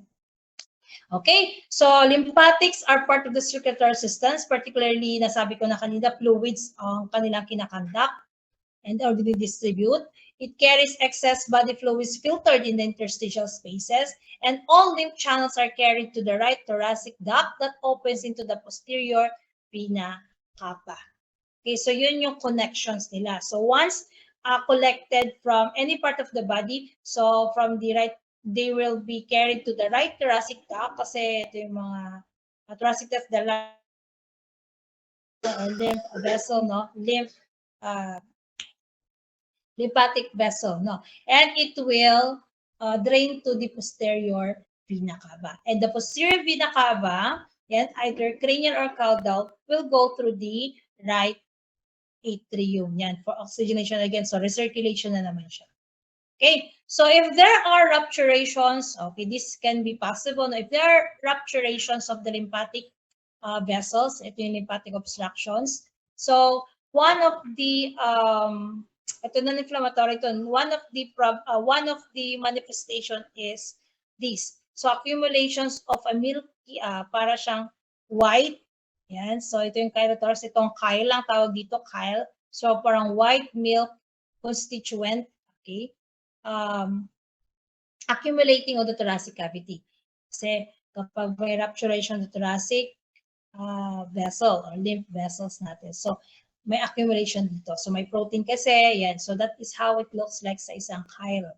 Okay, so lymphatics are part of the circulatory system, particularly nasabi ko na kanina, fluids ang kanilang kinakandak and or distribute. It carries excess body fluids filtered in the interstitial spaces, and all lymph channels are carried to the right thoracic duct that opens into the posterior vena cava. Okay, so yun yung connections nila. So once collected from any part of the body, so from the right, they will be carried to the right thoracic duct kasi ito yung mga thoracic duct, the lymph vessel, no? Lymphatic vessel, no? And it will drain to the posterior vena cava. And the posterior vena cava, yan, either cranial or caudal, will go through the right atrium, yan, for oxygenation again. So recirculation na naman siya. Okay, so if there are rupturations, okay, this can be possible. If there are rupturations of the lymphatic vessels, ito yung lymphatic obstructions. So one of the ito na inflammatory ito. One of the manifestation is this. So accumulations of a milky, para siyang white. Yan. So ito yung chylotors. Itong chyle lang tawag dito, chyle. So parang white milk constituent. Okay. accumulating on the thoracic cavity. Kasi kapag may rupturation of the thoracic vessel or lymph vessels natin. So, may accumulation dito. So, may protein kasi, yan. So, that is how it looks like sa isang chyle.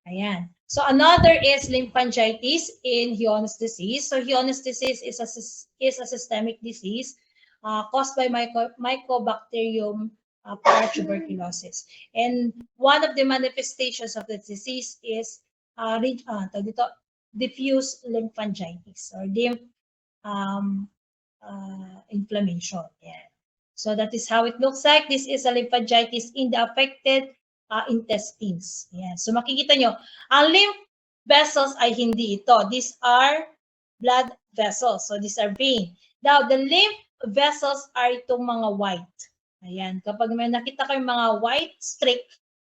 Ayan. So, another is lymphangitis in Hiones disease. So, Hiones disease is a systemic disease caused by Mycobacterium paratuberculosis. And one of the manifestations of the disease is diffuse lymphangitis or lymph inflammation. Yeah. So that is how it looks like. This is a lymphangitis in the affected intestines. Yeah. So makikita nyo, ang lymph vessels ay hindi ito. These are blood vessels. So these are vein. Now, the lymph vessels are itong mga white. Ayan. Kapag may nakita kayong mga white streak,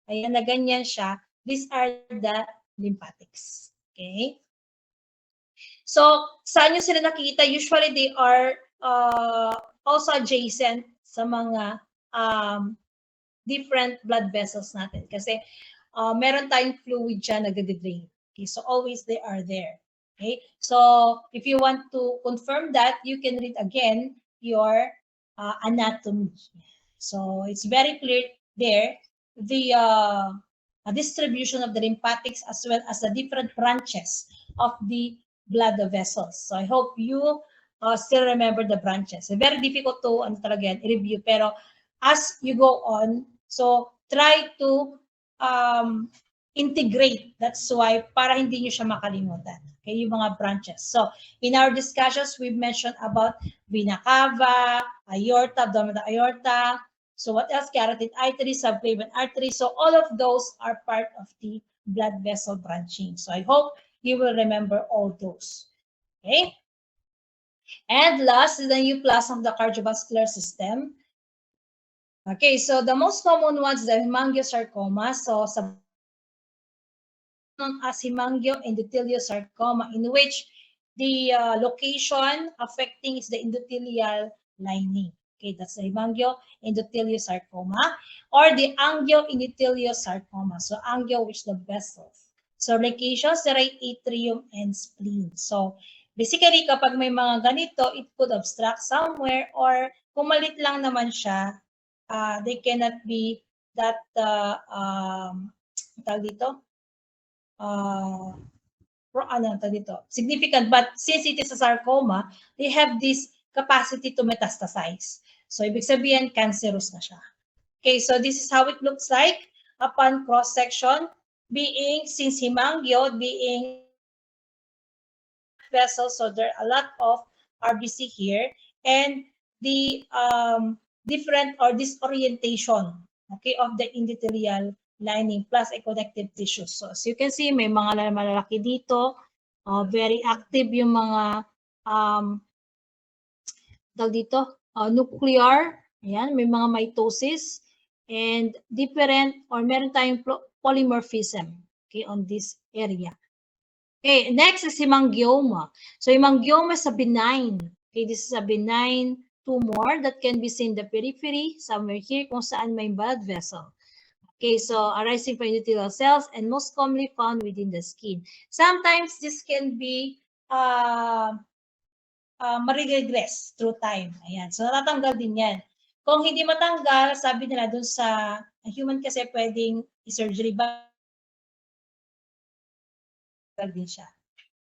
ayan na ganyan siya, these are the lymphatics. Okay? So, saan nyo sila nakikita? Usually, they are also adjacent sa mga different blood vessels natin. Kasi meron tayong fluid dyan nagde-drain. Okay, so always they are there. Okay, so if you want to confirm that, you can read again your anatomy. So it's very clear there the distribution of the lymphatics as well as the different branches of the blood vessels. So I hope you still remember the branches. Very difficult to review, pero as you go on, so try to integrate. That's why para hindi nyo siya makalimutan. Okay, yung mga branches. So in our discussions, we've mentioned about vena cava, aorta, abdominal aorta. So what else? Carotid artery, subclavian artery. So all of those are part of the blood vessel branching. So I hope you will remember all those. Okay. And last is the neoplasm of the cardiovascular system. Okay, so the most common ones, the hemangiosarcoma. So known as hemangioendotheliosarcoma, in which the location affecting is the endothelial lining. Okay, that's the hemangioendotheliosarcoma or the angioendotheliosarcoma. So angio, which the vessels. So locations, the right atrium and spleen. So basically, kapag may mga ganito, it could obstruct somewhere or kung malit lang naman siya, they cannot be that significant, but since it is a sarcoma, they have this capacity to metastasize. So, ibig sabihin, cancerous na siya. Okay, so this is how it looks like upon cross-section, since hemangio, being vessels, so there are a lot of RBC here, and the different or disorientation, okay, of the endothelial lining plus a connective tissue. So as you can see, may mga malalaki dito, very active yung mga nuclear, ayan, may mga mitosis, and different or meron tayong polymorphism, okay, on this area. Okay, next is hemangioma. So hemangioma is a benign. Okay, this is a benign tumor that can be seen in the periphery, somewhere here, kung saan may blood vessel. Okay, so arising from endothelial cells and most commonly found within the skin. Sometimes this can be ma-regress through time. Ayan, so natatanggal din yan. Kung hindi matanggal, sabi nila dun sa human kasi pwedeng i-surgery ba din siya.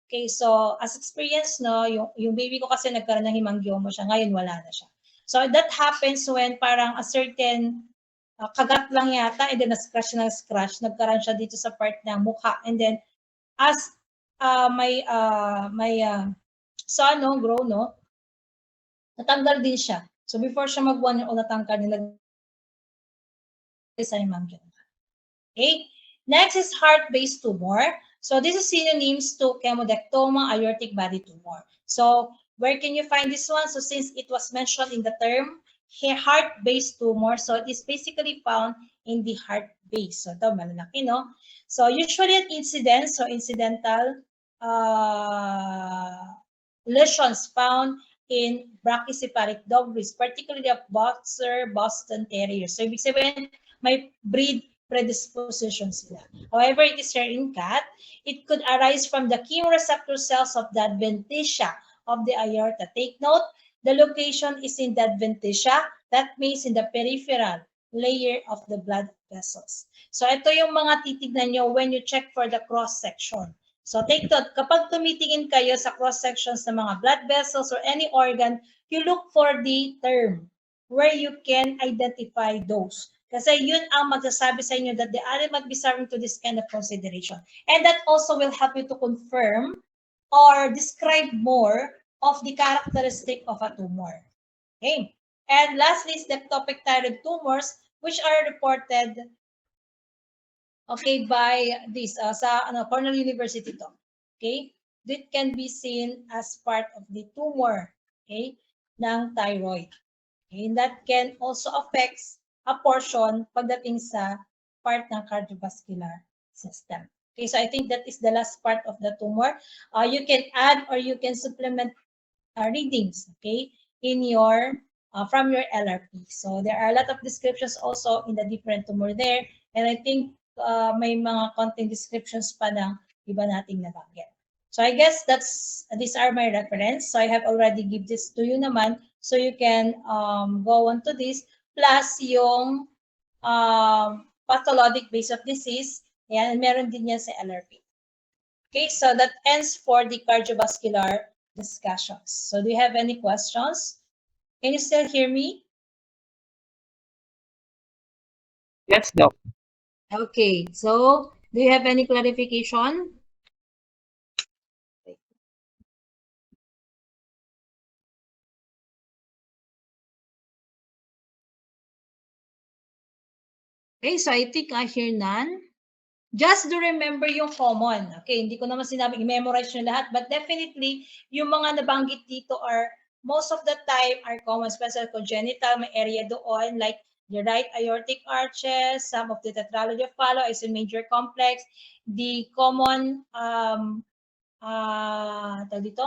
Okay, so as experience, no, yung baby ko kasi nagkaroon ng hemangioma siya, ngayon wala na siya. So that happens when parang a certain kagat lang yata, and then na-scratch, nagkaroon siya dito sa part ng mukha, and then as grow, no, natanggal din siya. So before siya mag-1 year old, natanggal nila sa hemangioma. Okay, next is heart-based tumor. So this is synonyms to chemodectoma, aortic body tumor. So where can you find this one? So since it was mentioned in the term heart-based tumor, so it is basically found in the heart base. So ito, malalaki, no? So usually an incidence, so incidental lesions found in brachycephalic dog breeds, particularly of boxer, Boston Terrier. So ibig sabihin, may breed predisposition sila. However, it is rare in cat. It could arise from the chemoreceptor cells of the adventitia of the aorta. Take note, the location is in the adventitia. That means in the peripheral layer of the blood vessels. So ito yung mga titignan nyo when you check for the cross-section. So take note, kapag tumitingin kayo sa cross-sections ng mga blood vessels or any organ, you look for the term where you can identify those. Kasi yun ang magsasabi sa inyo that the animal might be serving to this kind of consideration. And that also will help you to confirm or describe more of the characteristic of a tumor. Okay. And lastly is the ectopic thyroid tumors, which are reported okay by this sa Cornell University to. Okay? That can be seen as part of the tumor, okay, ng thyroid. Okay? And that can also affect a portion pagdating sa part ng cardiovascular system. Okay, so I think that is the last part of the tumor. You can add or you can supplement readings, okay, in your from your LRP. So there are a lot of descriptions also in the different tumor there, and I think may mga konting descriptions pa ng iba nating nabanggit. So I guess these are my reference. So I have already give this to you naman, so you can go on to this, plus yung pathologic base of disease, yan, meron din yan sa LRP. Okay, so that ends for the cardiovascular discussions. So do you have any questions? Can you still hear me? Yes, Doc. Okay, so do you have any clarification? Okay, so I think I hear none. Just do remember yung common. Okay, hindi ko naman sinabing i-memorize nyo lahat, but definitely, yung mga nabanggit dito are, most of the time, are common, especially congenital, may area doon, like the right aortic arches, some of the tetralogy of Fallot is a major complex, the common, dito,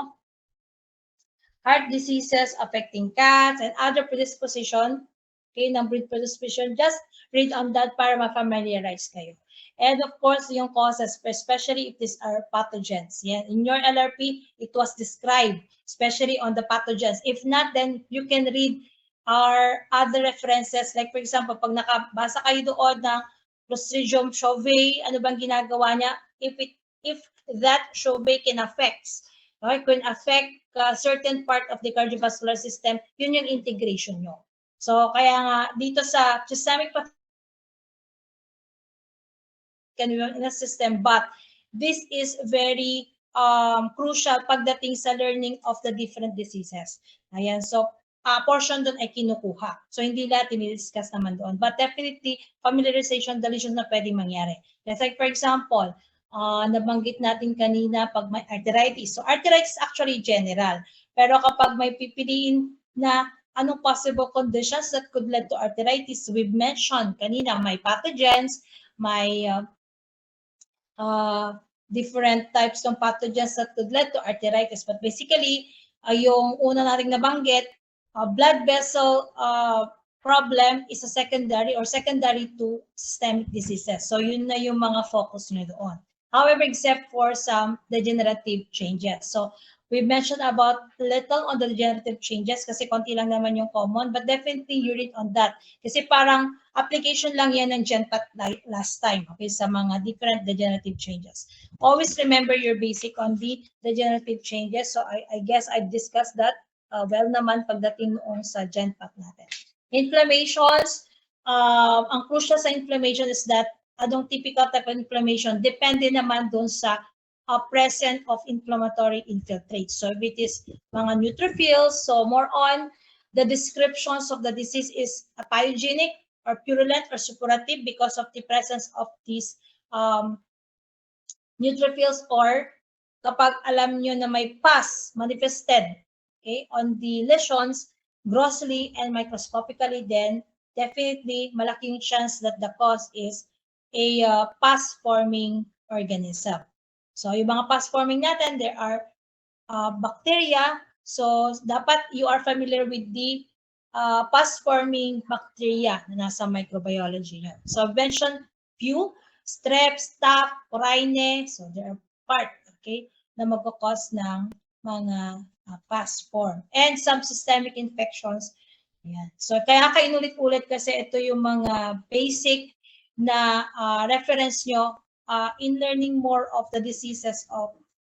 heart diseases affecting cats, and other predisposition, okay, ng breed predisposition, just read on that para ma-familiarize kayo. And of course, yung causes, especially if these are pathogens. Yeah, in your LRP, it was described, especially on the pathogens. If not, then you can read our other references. Like for example, pag nakabasa kayo doon ng Clostridium chauvet, ano bang ginagawa niya? If that chauvet can affect certain part of the cardiovascular system, yun yung integration nyo. So, kaya nga, dito sa systemic system, but this is very crucial pagdating sa learning of the different diseases. Ayan, so portion doon ay kinukuha. So hindi lahat dinidiscuss naman doon. But definitely, familiarization, the lesions na pwedeng mangyari. Let's like for example, nabanggit natin kanina pag may arthritis. So arthritis actually general. Pero kapag may pipiliin na anong possible conditions that could lead to arthritis, we've mentioned kanina may pathogens, may different types ng pathogens that could lead to arthritis. But basically, yung una nating nabanggit, blood vessel problem is a secondary to systemic diseases. So yun na yung mga focus nyo doon. However, except for some degenerative changes. So we mentioned about little on the degenerative changes kasi konti lang naman yung common, but definitely you read on that. Kasi parang application lang yan ng GenPath last time, okay, sa mga different degenerative changes. Always remember your basic on the degenerative changes. So I guess I've discussed that well naman pagdating noong sa GenPath natin. Inflammations, ang crucial sa inflammation is that anong typical type of inflammation, depende naman doon sa present of inflammatory infiltrates. So if it is mga neutrophils, so more on the descriptions of the disease is pyogenic or purulent or suppurative because of the presence of these neutrophils, or kapag alam nyo na may pus manifested, okay, on the lesions, grossly and microscopically, then definitely malaking chance that the cause is a pus-forming organism. So yung mga pus-forming natin, there are bacteria. So dapat you are familiar with the pus-forming bacteria na nasa microbiology nyo. So I've mentioned few, strep, staph, rhine, so there are part, okay, na magkakause ng mga past form. And some systemic infections. Ayan. So, kaya kainulit-ulit kasi ito yung mga basic na reference nyo in learning more of the diseases of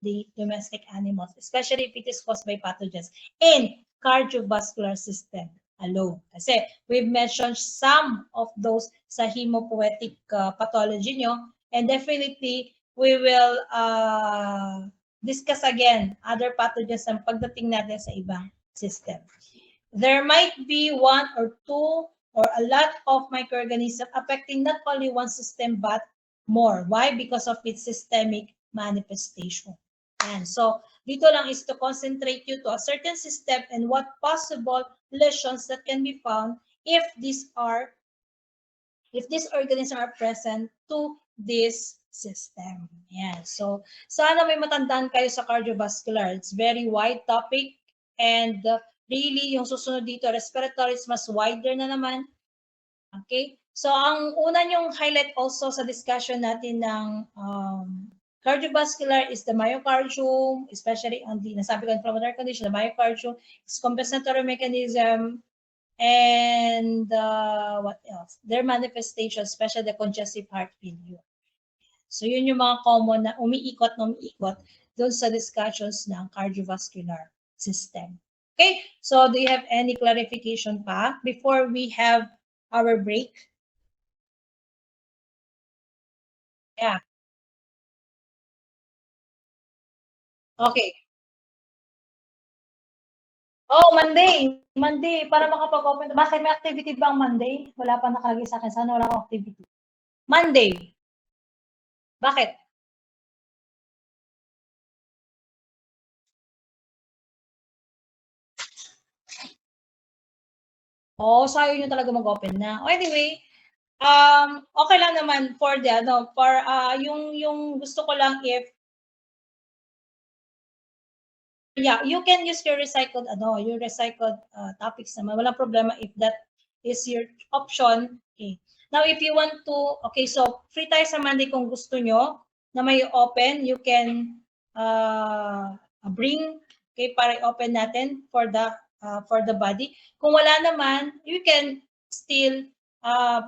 the domestic animals, especially if it is caused by pathogens and cardiovascular system alone. Kasi we've mentioned some of those sa hemopoietic pathology nyo, and definitely we will discuss again other pathogens ang pagdating natin sa ibang system. There might be one or two or a lot of microorganisms affecting not only one system but more. Why? Because of its systemic manifestation. And so, dito lang is to concentrate you to a certain system and what possible lesions that can be found if these organisms are present to this system. Yeah. So, sana may matandaan kayo sa cardiovascular. It's very wide topic and really yung susunod dito, respiratory is mas wider na naman. Okay? So, ang una nyong highlight also sa discussion natin ng cardiovascular is the myocardium, especially on the, nasabi ko, inflammatory condition, the myocardium, its compensatory mechanism, and what else? Their manifestation, especially the congestive heart failure. So, yun yung mga common na umiikot doon sa discussions ng cardiovascular system. Okay, so do you have any clarification pa before we have our break? Yeah. Okay. Oh, Monday. Monday, para makapag-open. Bakit may activity ba ang Monday? Wala pa nakalagay sa akin. Sana wala akong activity. Monday. Bakit? Oh, so ayaw nyo talaga mag-open na. Oh, anyway, okay lang naman for the, yung gusto ko lang if, yeah, you can use your recycled, topics naman. Walang problema if that is your option. Okay. Now, if you want to, okay, so free tayo sa Monday kung gusto nyo na may open, you can bring, okay, para i-open natin for the body. Kung wala naman, you can still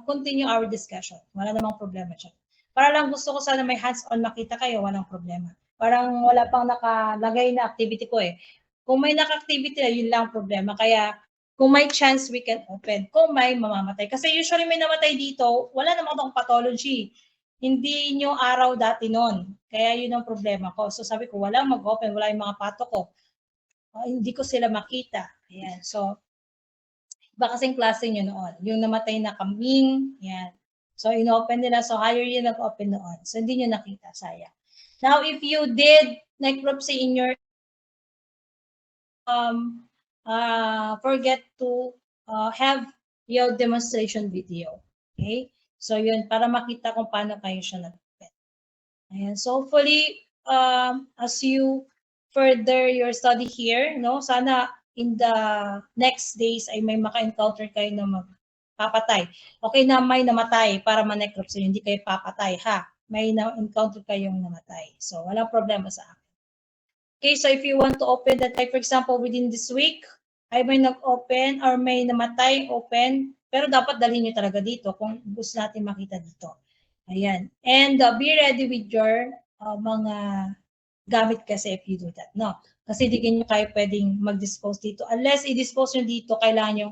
continue our discussion. Wala namang problema siya. Para lang gusto ko sana may hands-on makita kayo, walang problema. Parang wala pang nakalagay na activity ko eh. Kung may naka-activity na, yun lang problema. Kaya kung may chance, we can open. Kung may mamamatay. Kasi usually may namatay dito, wala namang itong pathology. Hindi nyo araw dati nun. Kaya yun ang problema ko. So sabi ko, wala mag-open, wala yung mga pato ko. Hindi ko sila makita. Ayan. So, iba kasing klase nyo noon. Yung namatay na kambing, yan. So, in-open nila. So, higher yun nag-open noon. So, hindi nyo nakita. Sayang. Now, if you did necropsy in your forget to have your demonstration video. Okay? So, yun, para makita kung paano kayo siya nag-open. Ayan. So, hopefully, as you further your study here, no, sana in the next days ay may maka-encounter kayo na magpapatay. Okay na may namatay para ma-necropsy, hindi kayo papatay, ha? May na-encounter kayong namatay. So, walang problema sa akin. Okay, so if you want to open that, like for example, within this week, ay may nag-open or may namatay, open, pero dapat dalhin nyo talaga dito kung gusto natin makita dito. Ayan. And be ready with your mga gamit kasi if you do that, no? Kasi di nyo kayo pwedeng mag-dispose dito. Unless i-dispose nyo dito, kailangan nyo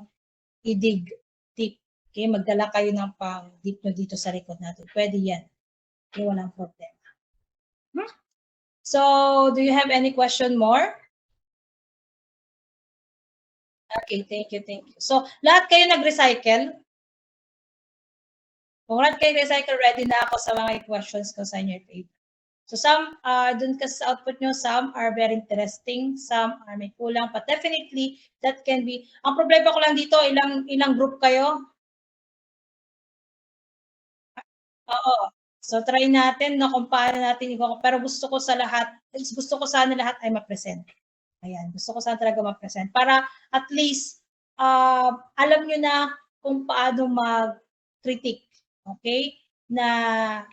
i-dig deep. Okay, magdala kayo ng pang-deep nyo dito sa record natin. Pwede yan. Okay, walang problema. So, do you have any question more? Okay, thank you. So, lahat kayo nag-recycle? Kung lahat kayo recycle, ready na ako sa mga questions ko sa inyo paper. So, some, dun kasi sa output nyo, some are very interesting, some are may kulang, but definitely, that can be, ang problema ko lang dito, ilang group kayo? Oo. So, try natin na kung paano natin pero gusto ko sana lahat ay ma-present. Ayan, gusto ko sana talaga ma-present para at least alam nyo na kung paano mag-critique. Okay? na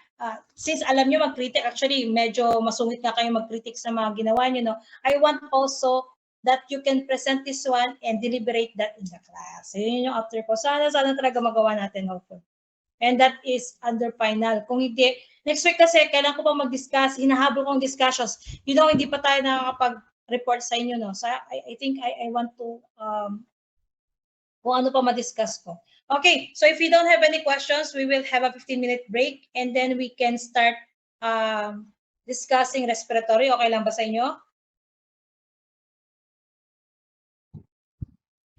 since alam nyo mag-critic, actually medyo masungit nga kayo mag-critic sa mga ginawa nyo, no? I want also that you can present this one and deliberate that in the class. So yun yung after ko. Sana talaga magawa natin, hopefully. And that is under final. Kung hindi, next week kasi kailangan ko pa mag-discuss, hinahabol kong discussions. You know, hindi pa tayo nakakapag-report sa inyo, no? So I think I want to kung ano pa ma-discuss ko. Okay, so if you don't have any questions, we will have a 15-minute break and then we can start discussing respiratory. Okay lang ba sa inyo?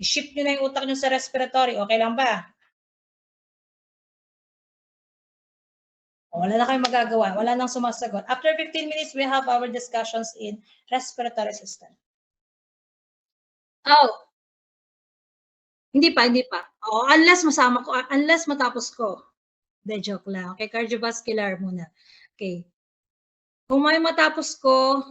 I-shift nyo na yung utak nyo sa respiratory. Okay lang ba? Wala na kayong magagawa. Wala nang sumasagot. After 15 minutes, we have our discussions in respiratory system. Oh, hindi pa. Oh, unless masama ko, unless matapos ko. De joke lang. Okay, cardiovascular muna. Okay. Kung may matapos ko,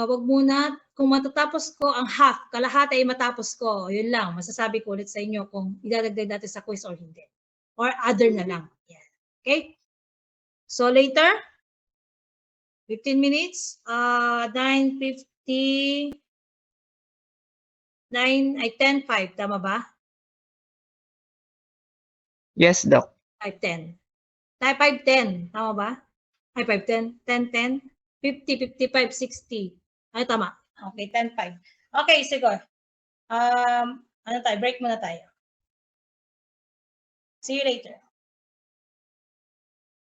wag muna. Kung matatapos ko ang half, kalahati ay matapos ko. Yun lang. Masasabi ko ulit sa inyo kung idadagdag natin sa quiz or hindi. Or other na lang. Yan. Okay? So later, 15 minutes, 9:50, 10:05, tama ba? Yes, Doc. 5:10. 5:10, tama ba? Ay, 5:10, 10:10, 50, 55, 60. Ay, tama. Okay, 10:05. Okay, siguro. Ano tayo? Break muna tayo. See you later.